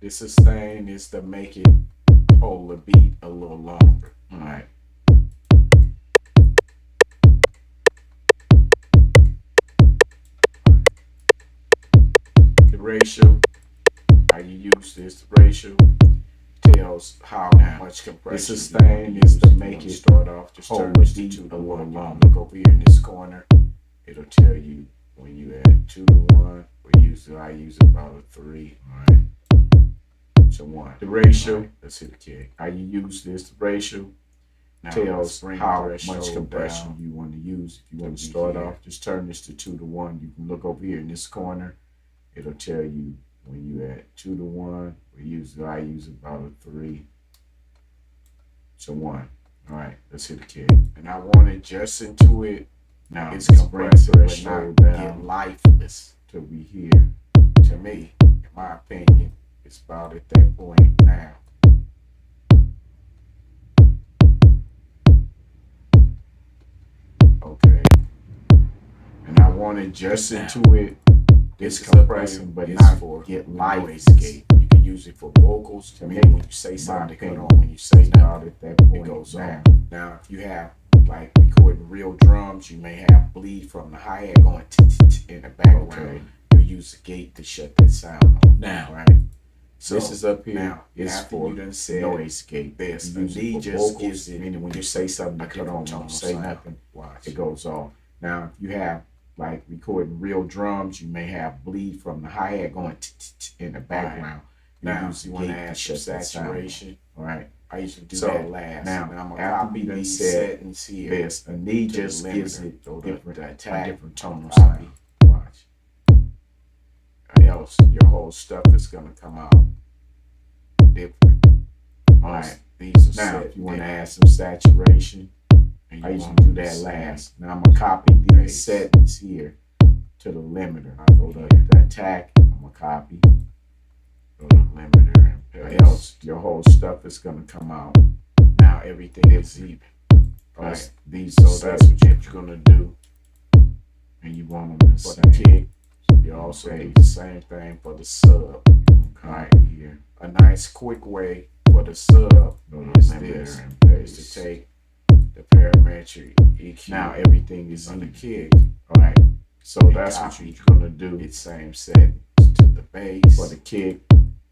the sustain is to make it hold the beat a little longer. all right. The ratio, how you use this ratio, tells how much compression. The sustain is to make it start off. Just hold turn the this to beat 2 a to little 1. longer. Look over here in this corner. It'll tell you when you add 2 to 1. I use about a 3. All right. To 1. The ratio, All right, let's hit the kick. how you use this ratio Now, tells let's bring how the much threshold compression down. you want to use. If you want to to start here. off, just turn this to 2 to 1. You can look over here in this corner. It'll tell you when you at 2 to 1. I use about a 3 to 1. All right, let's hit the kick. And I want it just into it. Now It's let's bring compressive, but threshold not get down lifeless. till we here. To me, in my opinion, it's about at that point now. Okay. And I want it just into it This It's compressing, but it's not for get light noise escape. gate. You can use it for vocals. To me, When you say my something, cut opinion, on. When you say start nothing, at that point it goes down. on. Now, if you have like recording real drums, you may have bleed from the hi-hat going in the background. Okay. You use the gate to shut that sound off. Now, right? So this is up here. now, It's after for you done said noise gate. this, You use the it lead for just vocals, gives it meaning when you say something, a you cut on. different When tone you of say sound. nothing, Watch. it goes off. Now, if you have like recording real drums, you may have bleed from the hi-hat going in the background. Now, use the you want to gate add shut some that sound off. saturation. All right. I usually do So, that last. now, I'm gonna after copy we done these said settings here. this, a knee to the just gives limiter. it Go to different, the a attack, different tone of copy. sound. Watch. Else your whole stuff is gonna come out different. All right. These are Now, set if you want to different. add some saturation, And I you usually want do the that same. last. Now I'm gonna copy these Base. settings here to the limiter. I go to the attack. I'm gonna copy. Go to limiter and Or paste. else your whole stuff is gonna come out. Now everything is even. Plus Right. these So are that's what you're gonna do and you want them to for say the kick. You You also also do do the same thing for the sub. right here. A nice quick way for the sub Go to is limiter this: and is paste. to take the parametric EQ Now everything is on the even. kick. All right. So And that's what copy. you're gonna do Its same settings to the bass. for the kick.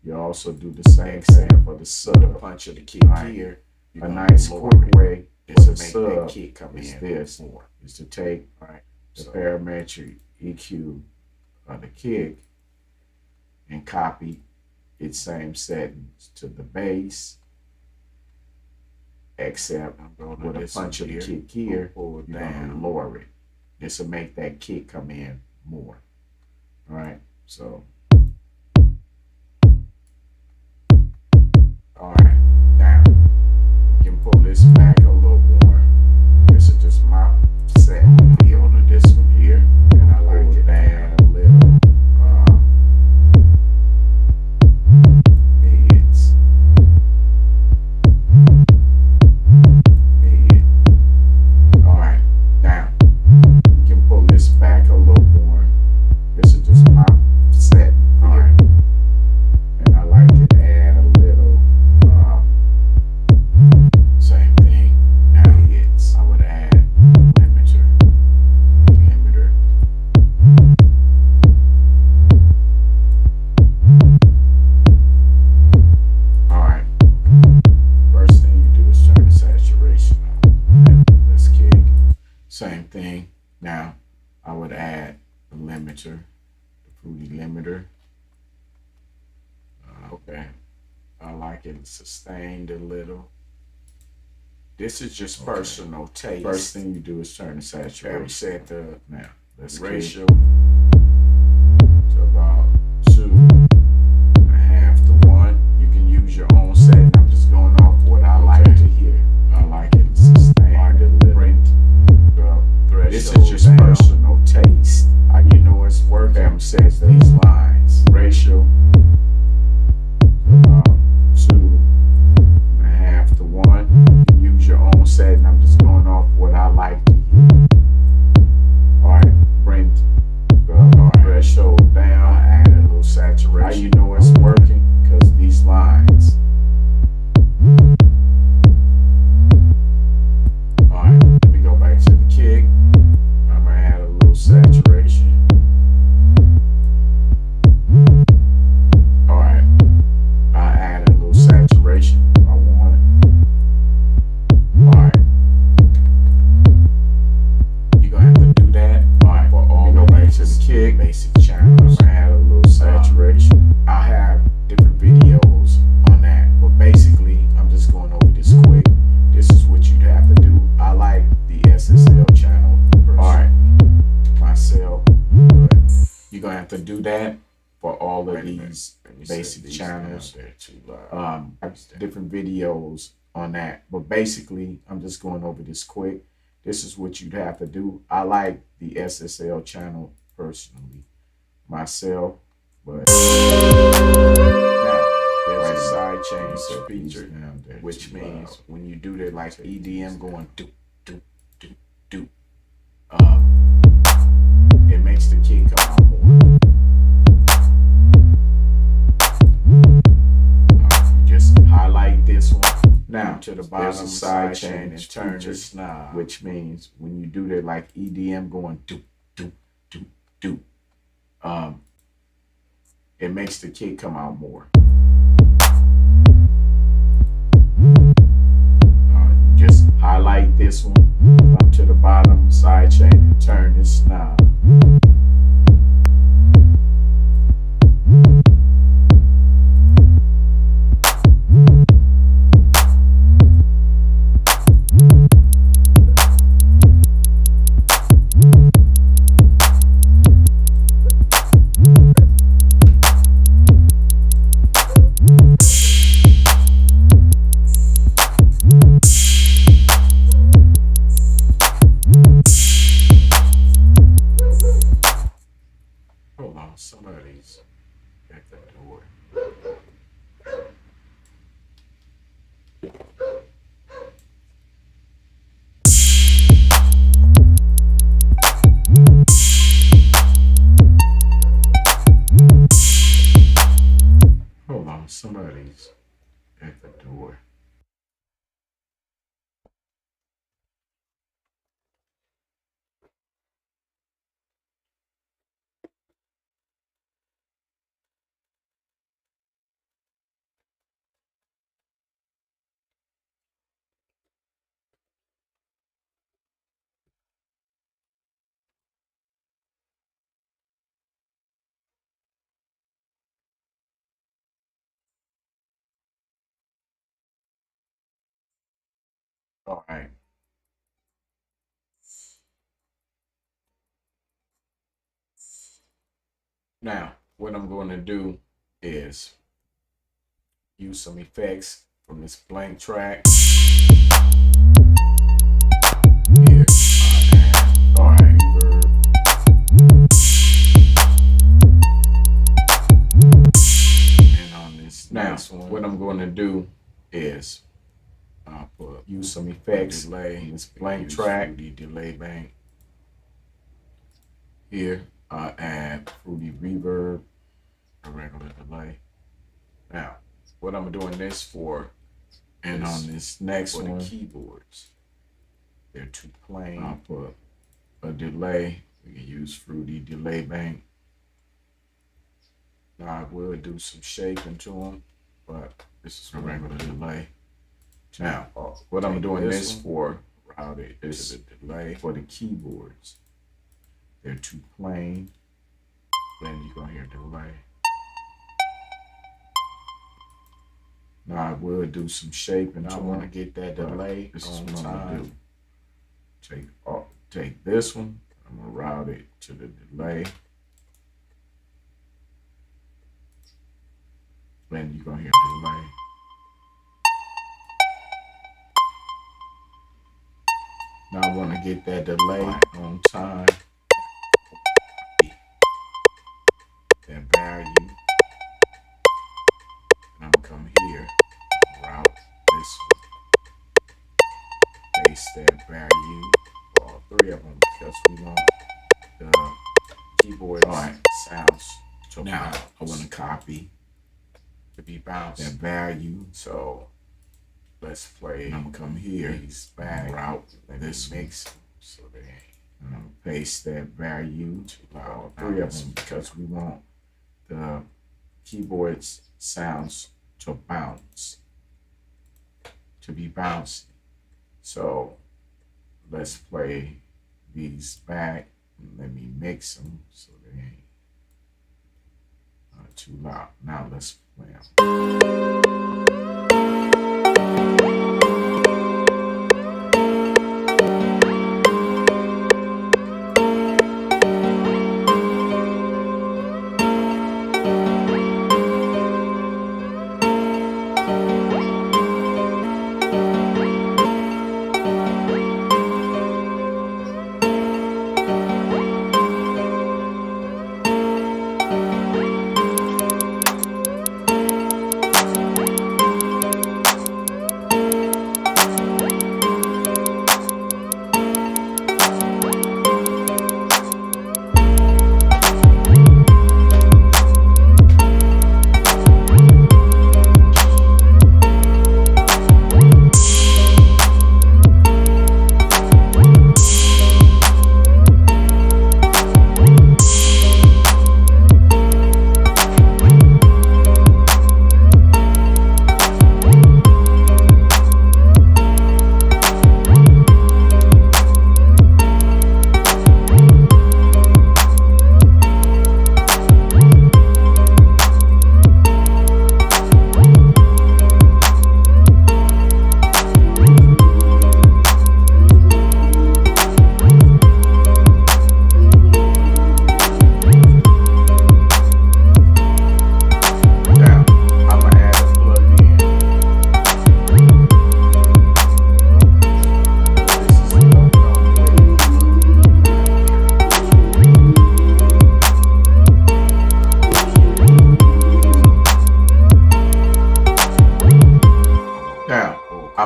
You also do the same thing for the So the sub. punch of the kick Right. here. you're A gonna nice lower quick it. way Is for to the make that sub kick come is in this. more. Is to take Right. the So parametric EQ of the kick and copy its same settings to the bass, except I'm going with to a this punch of one the here. kick here, Pull it you're gonna down. lower it. This will make that kick come in more. All right, so All right. Now we can pull this back a little more. This is just my set feel to this one here, and I like to add a little mids. Mid. All right. Now we can pull this back a little more. This is just my set all here. right. And I like to add a little same thing. Now I would add limiter. All right. First thing you do is turn the saturation on. Let's kick. Same thing. Now I would add the limiter, the fruity limiter. Okay. I like it sustained a little. This is just Okay. personal taste. First thing you do is turn the Barry saturation. said the Now let's kick. ratio to about 2.5 to 1. You can use your own setting. I'm just going off what I like to hear. I like it sustained a little. Bring the threshold This is just down. personal taste. How you know it's working? Bam says These lines. ratio about 2.5 to 1. You can use your own setting. I'm just going off what I like to hear. All right, bring the threshold down. I add a little saturation. How you know it's working? Because these lines. All right, let me go back to the kick. I'm gonna add a little saturation. All right, I add a little saturation if I want. All right, You're gonna have to do that. all right. For all We go of back these to the kick. basic I'm channels. gonna add a little saturation. I have different videos on that, but basically, I'm just going over this quick. This is what you'd have to do. I like the SSL channel personally, All right, myself, but you're gonna have to do that. for all of Wait a minute. these Let me set basic these channels. down. They're too loud. Different videos on that. But basically, I'm just going over this quick. This is what you'd have to do. I like the SSL channel personally, myself, but Now, there's a side change set these feature, down. They're which too means loud. when you do that, like Set EDM these going do do do do, it makes the kick come out more. this one. Now To the there's bottom a side chain chain and turn this feature, knob. which means when you do that like EDM going do do do do, it makes the kick come out more. You just highlight this one, come to the bottom side chain and turn this knob. Hold on, somebody's at the door. Hold on, somebody's at the door. All right. Now, what I'm going to do is use some effects from this blank track. Here, all right, reverb. And on this next one, what I'm going to do is use some effects delay in this blank track, the delay bank. Here, add Fruity Reverb, a regular delay. Now, what I'm doing this for, and on this next one, the keyboards, they're too plain. I'll put a delay. We can use Fruity Delay Bank. Now, I will do some shaping to them, but this is a regular delay. Now, what I'm doing this for, route it is the delay for the keyboards. They're too plain. Then you're gonna hear delay. Now I will do some shaping. I want to get that delay. This is what I'm gonna do. Take this one. I'm gonna route it to the delay. Then you're gonna hear delay. Now I want to get that delay on time. That value. And I'm gonna come here, route this one. Paste that value for all three of them because we want the keyboard sounds to bounce. I want to copy to be bounced that value. So let's play. I'm gonna come here. These back route this mix so they ain't. I'm gonna paste that value to all three of them because we want the keyboard's sounds to bounce, to be bouncy. So let's play these back and let me mix them so they ain't too loud. Now let's play them.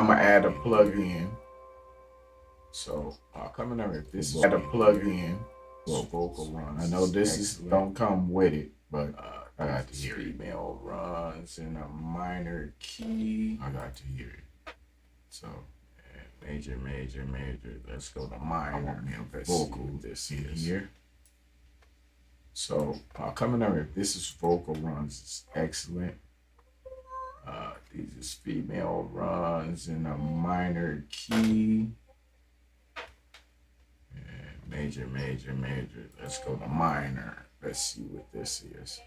I'm gonna add a plug-in. So coming up with this is add a plug-in for vocal runs. I know this is don't come with it, but I got to hear it. Female runs in a minor key. I got to hear it. So major. Let's go to minor. Vocal. This is Here. So coming up with this is vocal runs. It's excellent. These is female runs in a minor key. Major. Let's go to minor. Let's see what this is.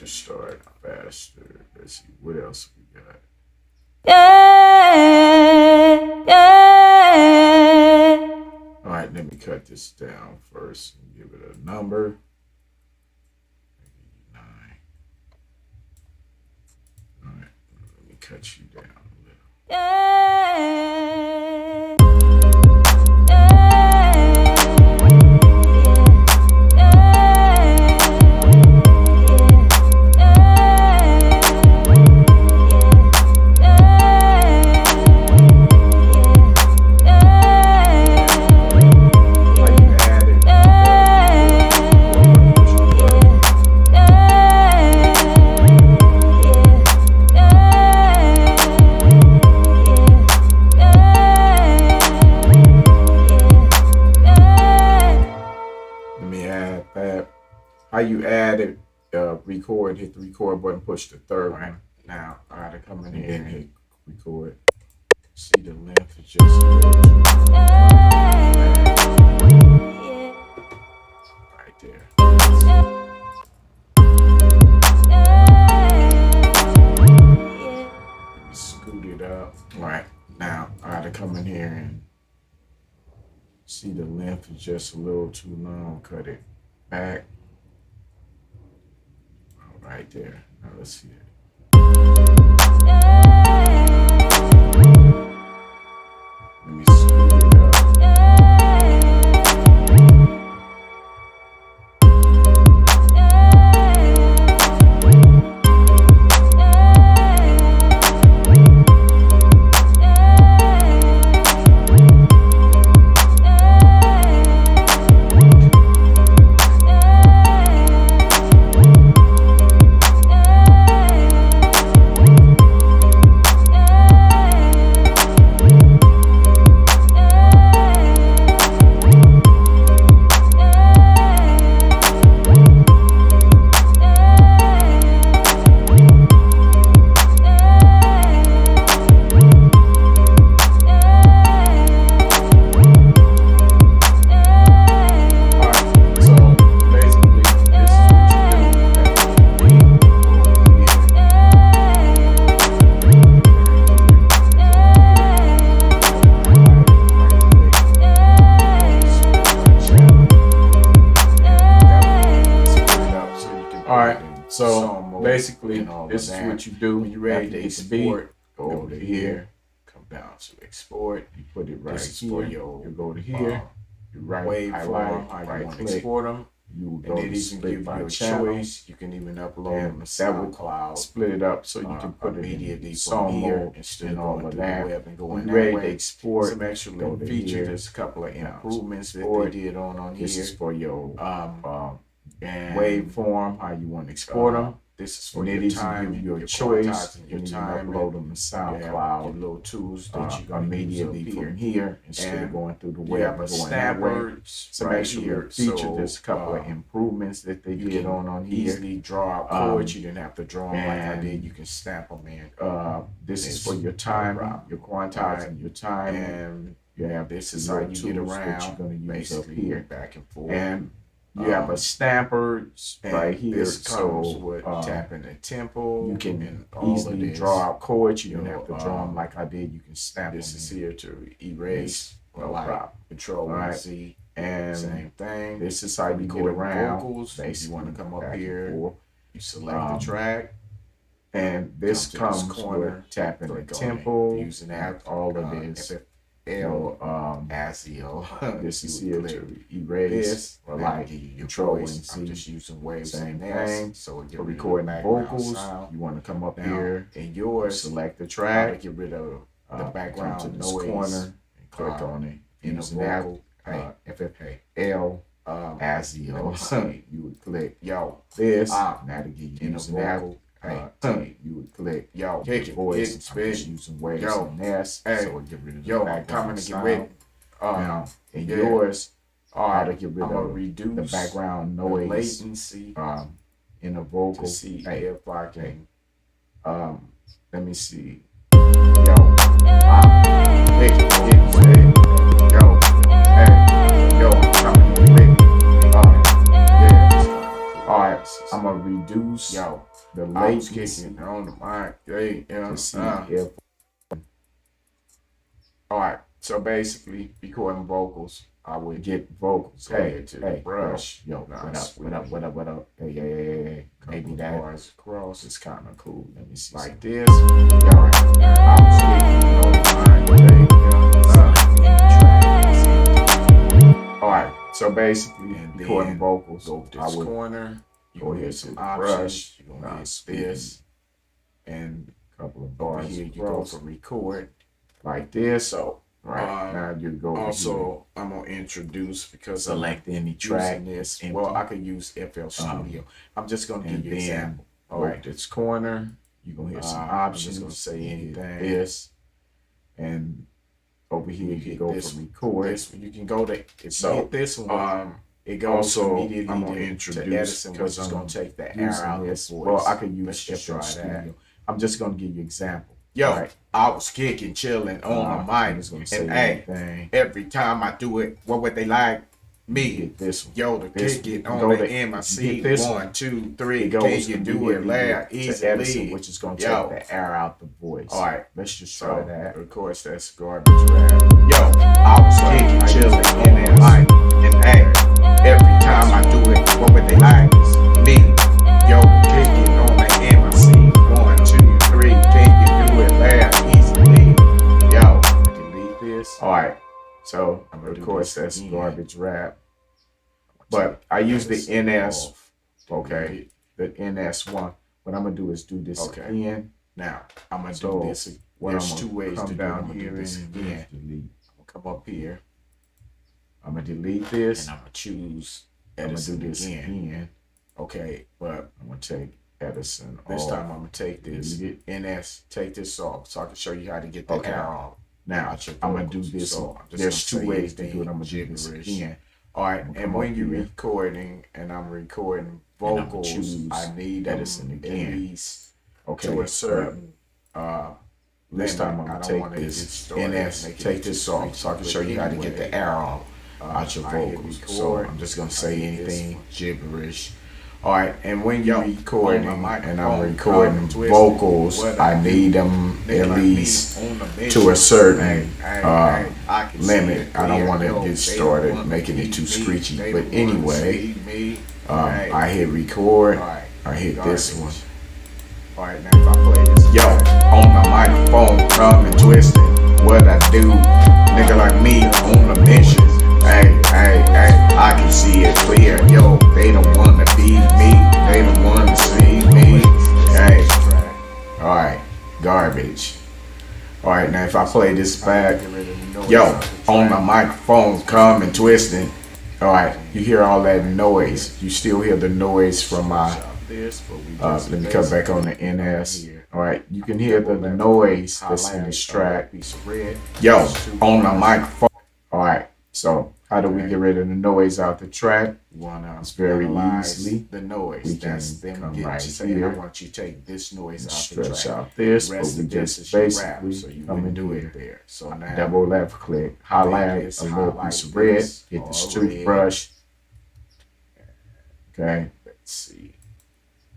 Start faster. Let's see what else we got. All right, let me cut this down first and give it a number. 9. All right, let me cut you down a little. How you add it, record, hit the record button, push the third one. Now I gotta come in here and hit record. See the length is just right there. Let me scoot it up. All right, now I gotta come in here and see the length is just a little too long. Cut it back. Right there. Now let's see it. Let me scoot it up. So basically, this is what you do. When you're ready to export, go over to here, come down to export. You put it right here. You go to here. You waveform. How you want to export them. You go to split by choice. You can even upload them to SoundCloud. Split it up so you can put it immediately from here instead of going to the web and going ready to export. Some actual features. There's a couple of improvements that they did on here. This is for your and waveform, how you want to export them. This is for and your it is time, your your choice. your And you time, upload them to your SoundCloud little tools that you're gonna immediately use up from here instead of And going through the you web have and a going that way. snappers Some right extra here. features, So just a couple of improvements that they you did can on here. easily draw out chords. You didn't have to draw them like I did. and, You can snap them in. This is for your time, your quantizing your time, And you have this is how you get around that you're going to use up basically here. back and forth. And you have a stamper right here. This comes So with tapping the tempo. you can and all easily of this. draw out chords. You don't You have to know, draw them like I did. You can snap This them is in. here to erase. No Like problem. Control All right. Z. And Same thing. this is how you get Recording around. vocals. If you want to come up back and here, forth. you select the track. And this Come to this comes corner, with tapping the click on it, tempo, using and that, all of this. L So, ASIO. this is You here would to click erase this, or now like give you your Control voice. and Z. I'm just using waves Same and S, thing. so it get For rid of the recording background vocals, sound. you want to come up Now, here in yours, select the try to track, get rid of the come background to this noise. corner, and click on it. In the Using that vocal, hey, FFL let me ASIO, see. you would click Yo, this. now Now to get in the using that, vocal, hey, you would click yo, your kick it, voice. get I'm just spin. using waves Yo, and S, hey, so it get rid of the Yo, I'm background coming to get sound. rid. Now, in yeah. yours, All how to right, get rid I'm gonna of reduce the background the noise latency in a vocal. to see Hey, if I can. let me see. Yo, hey, yo, hey, yo, I'm coming to get rid. Yeah. All right, I'm gonna reduce Yo, the I was latency kicking on the mic. Hey, to see if. all right. So basically, recording vocals, I would Get vocals. Go Hey, ahead to the hey, brush. Yo, Nah, what up, sweet. what up, what up, what up? Hey, hey, hey, hey. Maybe couple that bars across is kind of cool. Let me see. like something. this. Yo, I was kicking on the mic. All right, so basically, And recording then vocals. Go to I this would corner. You go gonna here hit to some the options. brush. You're gonna Nah, hit this, and couple of over bars here you go across for record. like this. So right Um, now you go over here. Also, I'm gonna introduce because Select any I'm track. using this. empty. Well, I could use FL Studio. I'm just gonna give and you an then example. All over right, this corner, you're gonna hit some I'm options. just gonna say You hit anything. this, and over here you hit go this, for record. this you can go to. If So, you hit this one, it goes also, immediately I'm gonna to introduce, Edison, which because is gonna I'm take the air using out of this. the voice. Well, I could use Let's just FL try Studio. that. I'm just gonna give you example. Yo, Right. I was kicking, chilling on I'm the mic, just gonna say and hey, anything. every time I do it, what would they like? Me. Get this one. Yo, the This- kick it you on go the to- MIC. get this 1, 2, 3. It goes Can you do it immediately loud, to Edison, easily? which is gonna Yo. take the air out the voice. All right, let's just so try that. of course that's garbage rap. Yo, I was kicking, chilling in that mic, and hey, every time I do it, what would they like? Me. Yo, kick it on the MIC. 1, 2, 3. Can you do it loud, easily? Yo, Delete this. all right. So I'm gonna of do course this that's again. garbage rap, but I use the NS. Off. Okay, the NS1. What I'm gonna do is do this Okay. again. Now I'm gonna So, do this. What There's I'm two gonna ways come to do it. down I'm gonna here do this and again. delete. I'm gonna come up here I'm gonna delete this. and I'm gonna choose I'm gonna do Edison this again. again. Okay, but I'm gonna take Edison this off. time I'm gonna take this Delete it. NS, take this off, so I can show you how to get the Okay. air off. Now out your I'm gonna do vocals. this. So I'm just There's gonna two say ways to do it. anything I'm gonna do this gibberish. again. All right, I'm gonna and come when up you're here. recording and I'm recording And I'm gonna vocals, choose I need them Edison at again. least Okay. to a certain This limit. time I'm I gonna don't take wanna get this started NS. making Take it this too off so I can screechy, show but you how to get the anyway, air off out your I hit vocals. record. So I'm just gonna say I hit this anything one. gibberish. All right, and when you're Yo, recording on my and I'm microphone, recording calm and twisted, vocals, what I I do, need them nigga at like me least on the mission. to a certain I can see limit. it I don't clear. want to Yo, get they started don't wanna making it see too me. screechy. They But don't wanna anyway, see me. I hit record. All right, I hit this garbage. one. All right, now if I play this, Yo, on the microphone, come and twisting. What I do, nigga like me on a mission. Hey, I can see it clear. Yo, they don't wanna be me. They don't wanna see me. Hey, alright, garbage. Alright, now if I play this back, yo, on the microphone, come and twisting. Alright, you hear all that noise. You still hear the noise from my this, but we Let me come back on the NS. All right, you can hear the noise that's in this track. Yo, on the microphone. All right, so how do we get rid of the noise out the track? It's very easily. The noise. We can come right here. I want you to take this noise out the track. Stretch out this, but we just basically come and do it there. So now double left click, highlight a little piece of red, hit the toothbrush. Okay, let's see.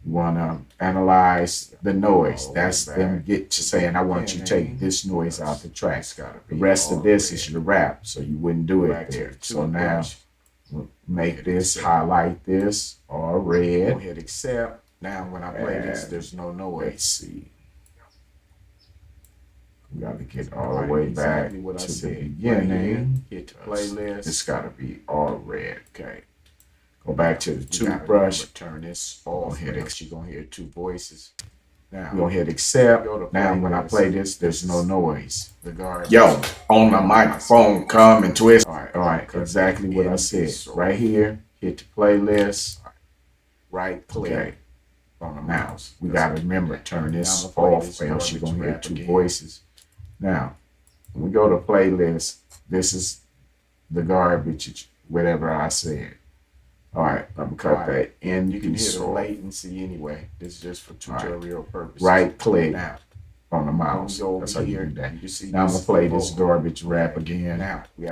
You want to analyze the noise. That's them get to saying, I want you to take this noise out the track. The rest of this is your rap, so you wouldn't do it there. So now, make this, highlight this, all red. Go ahead, accept. Now, when I play this, there's no noise. Let's see. We got to get all the way back to the beginning. Hit the playlist. It's got to be all red. Okay. Go back to the toothbrush. Turn this off. You're going to hear two voices. Now, we're going to hit accept. Now, when I play this, there's no noise. The guard. Yo, on the microphone, come and twist. All right, exactly what I said. Right here, hit the playlist. Right click on the mouse. We got to remember, turn this off, or else you're going to hear two voices. Now, when we go to playlist, this is the garbage, whatever I said. All right, I'm cut that in. You can hear the latency anyway. This is just for tutorial purposes. Right click on the mouse. That's how you do that. Now I'm gonna play this garbage rap again. Now yo,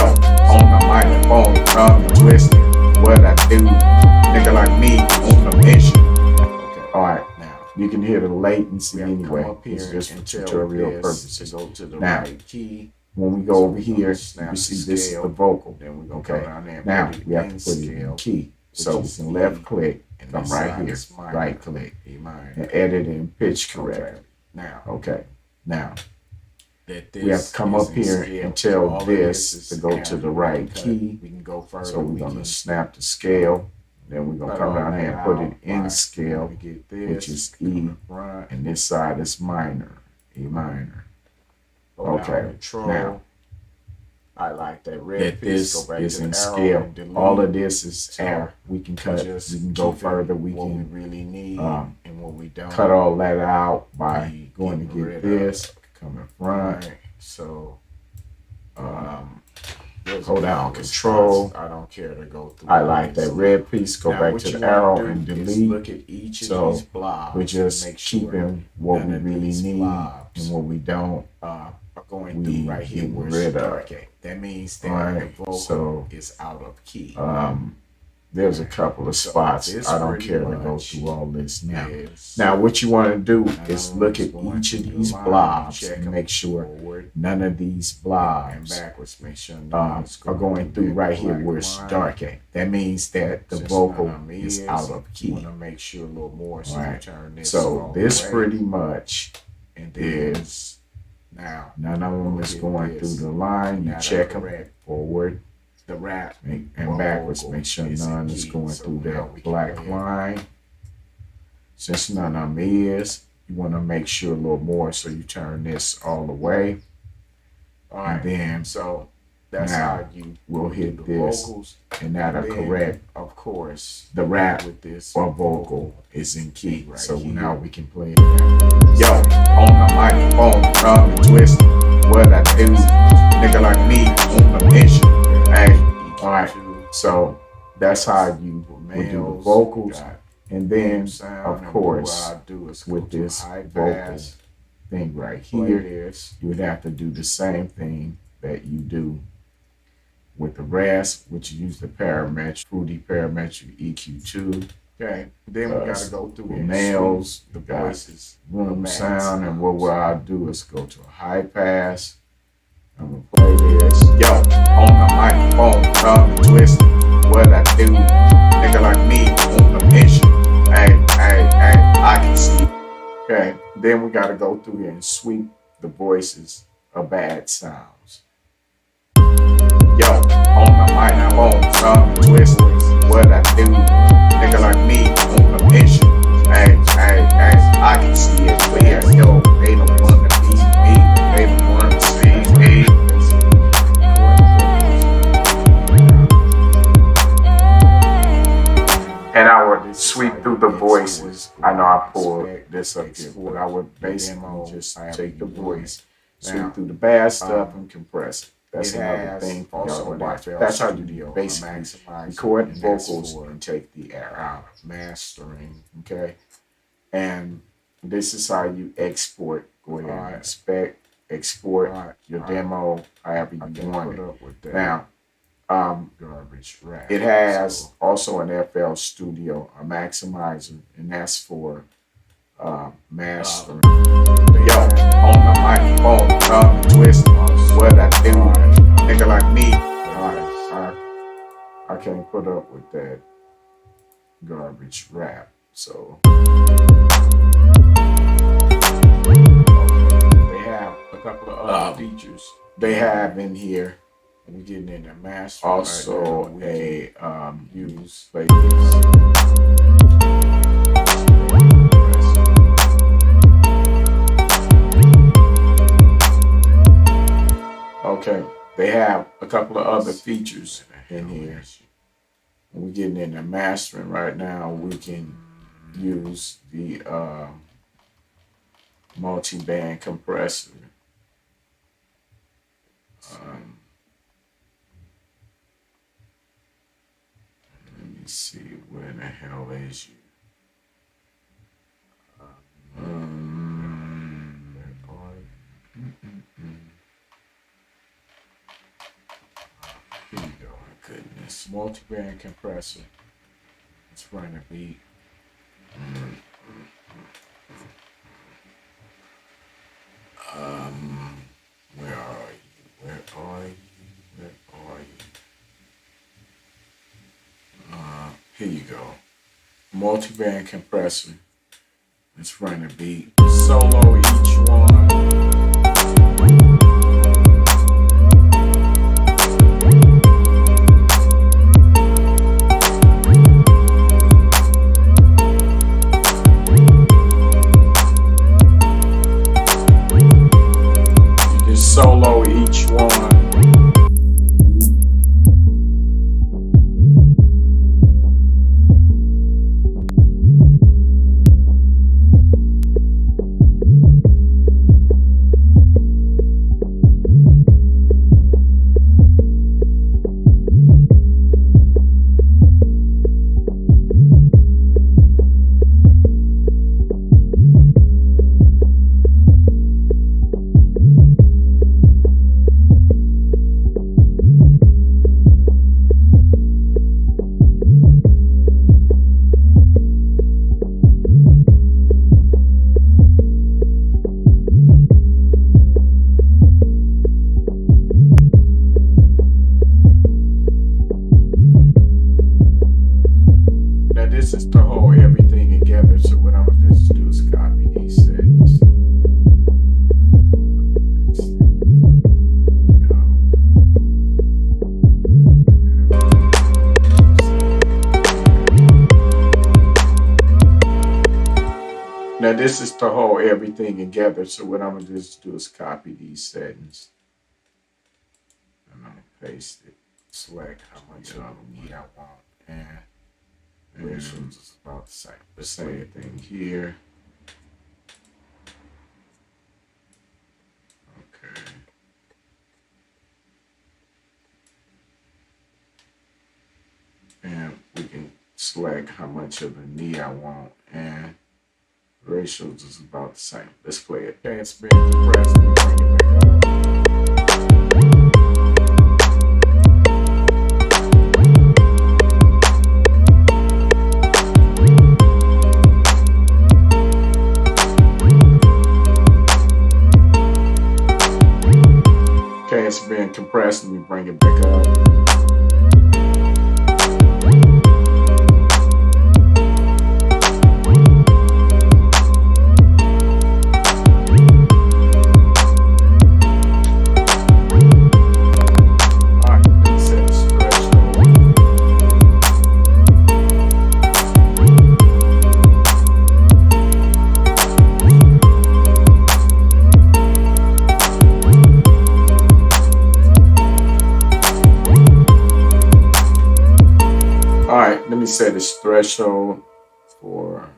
on the microphone, come and twist it. What I do, nigga like me on the mission. All right, now you can hear the latency anyway. It's just for tutorial purposes. Go to the now, right key. When we go over here, you see this is the vocal. Then we go down there. Now we have to put it in key. So we can left click and come right here, right click, and edit and pitch correct. Now, now we have to come up here and tell this to go to the right key. We can go further. So we're gonna snap the scale. Then we're gonna come down here and put it in scale, which is E, and this side is minor, E minor. Okay, now I like that red piece. This is in scale. All of this is air. We can cut. We can go further. We can really need and what we don't cut all that out by going to get this. Come in front. So, hold down Control. I don't care to go through. I like that red piece. Go back to the arrow and delete. Look at each of these blobs. We're just keeping what we really need and what we don't. Going through right here where it's dark. That means that the vocal is out of key. There's a couple of spots. I don't care to go through all this now. Now, what you want to do is look at each of these blobs and make sure none of these blobs are going through right here where it's dark at. That means that the vocal is out of key. Make sure a little more. So this pretty much is. Now, none of them is going through the line. You check them forward, the rap, and backwards. Make sure none is going through that black line. Since none of them is, you want to make sure a little more. So you turn this all the way. All right. And then, so that's how you will hit this, vocals, and that'll correct. Of course, the rap with this or vocal is in key. Right so here. Now we can play it. Yo, on the microphone, come and twist it. What I do, nigga like me on the mission. Hey, all right. So that's how you would do the vocals, and then of course with this vocal thing right here, you would have to do the same thing that you do with the rasp, which you use the parametric, Fruity Parametric EQ2. Okay, then we gotta go through the nails, the voices, room sound, and what I do is go to a high pass. I'm gonna play this. Yo, on the microphone, come and twist it. What I do, nigga like me on the mission. Hey, I can see. Okay, then we gotta go through here and sweep the voices of bad sounds. Yo, on the microphone, come and twist it. What I do, nigga like me on the mission. Hey, I can see it clear. Yo, they don't want to be me. They don't want to see me. And I would sweep through the select this up here, but I would basically just take the voice, sweep through the bad stuff, and compress it. That's another thing for y'all to watch. That's how you basically record vocals and take the air out. Mastering. Okay, and this is how you export. Go ahead and export your demo however you want it. Now, Garbage rap. it has also an FL Studio, a maximizer, and that's for mastering. Yo, on the microphone, twist, what I do, nigga like me. I can't put up with that garbage rap. So they have A couple of other features. they have in here We're getting into master. also right now. a Use like this. Okay, they have a couple of other features in here. We're getting into mastering right now. We can use the multi-band compressor. Let me see, where the hell is you? Here you go. Goodness. Multi-band compressor. Let's run a beat. Where are you? Where are you? Where are you? Here you go. Multi-band compressor. Let's run a beat. Solo each one. Solo each one. This is to hold everything together. So what I'm gonna just do is copy these settings. Now this is to hold everything together. So what I'm gonna just do is copy these settings. And I'm gonna paste it. Select how much of them need I want. And ratios is about the same thing here. Okay. And we can select how much of the knee I want, and ratios is about the same. Let's play it. Okay, it's been compressed. We bring it back up. It's been compressed and we bring it back up. Alright, let's set the threshold. Let me set this threshold for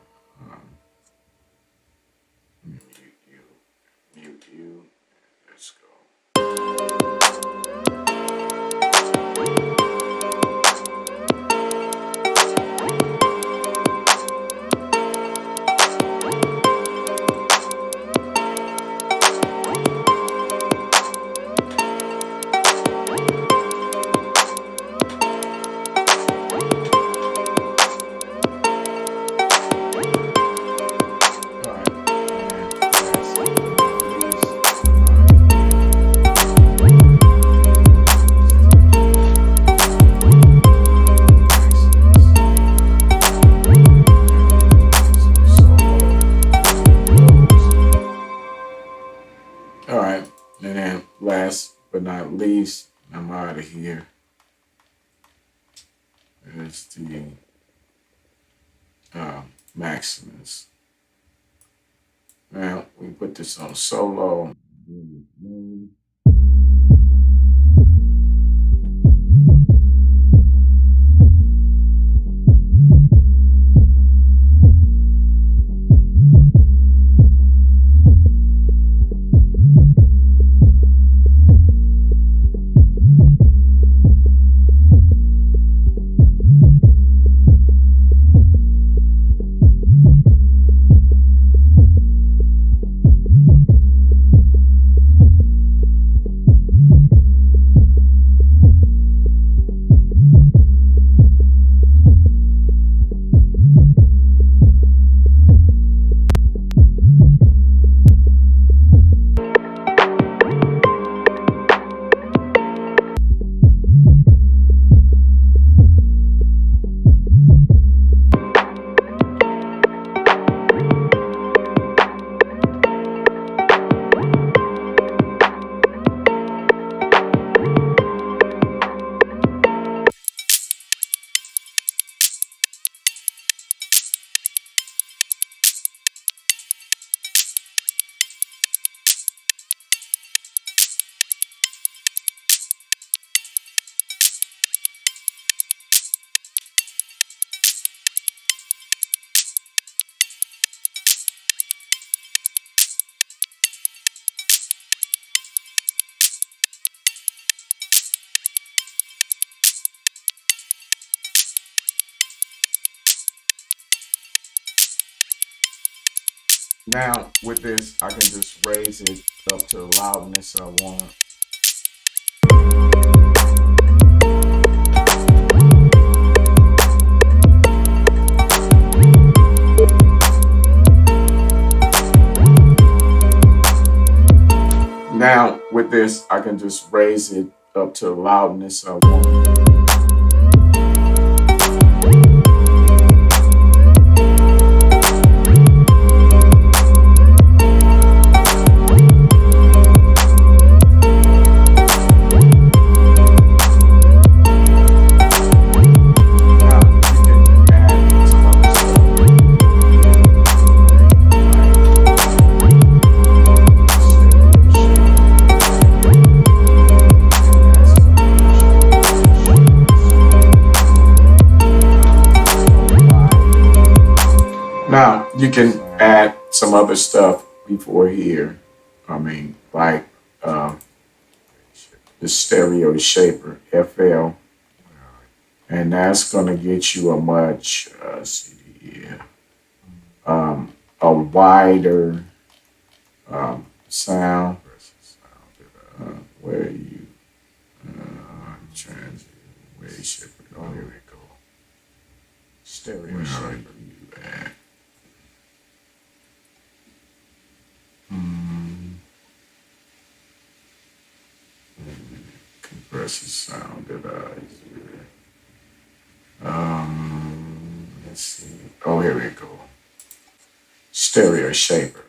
right, and then last but not least, I'm out of here. Is the Maximus. Now we put this on solo. Now with this, I can just raise it up to the loudness I want. Now with this, I can just raise it up to the loudness I want. Now you can add some other stuff before here. I mean, like the stereo shaper FL, and that's gonna get you a much a wider sound. Where you transit wave shaper? Oh, here we go. Stereo shaper. You add. Compressor sound that let's see. Oh, here we go. Stereo shaper.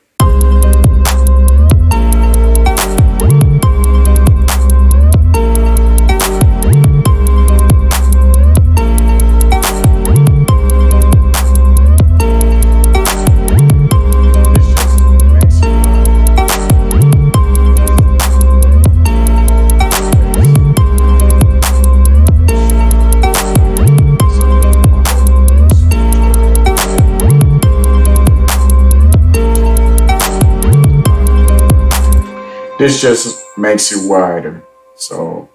This just makes it wider. So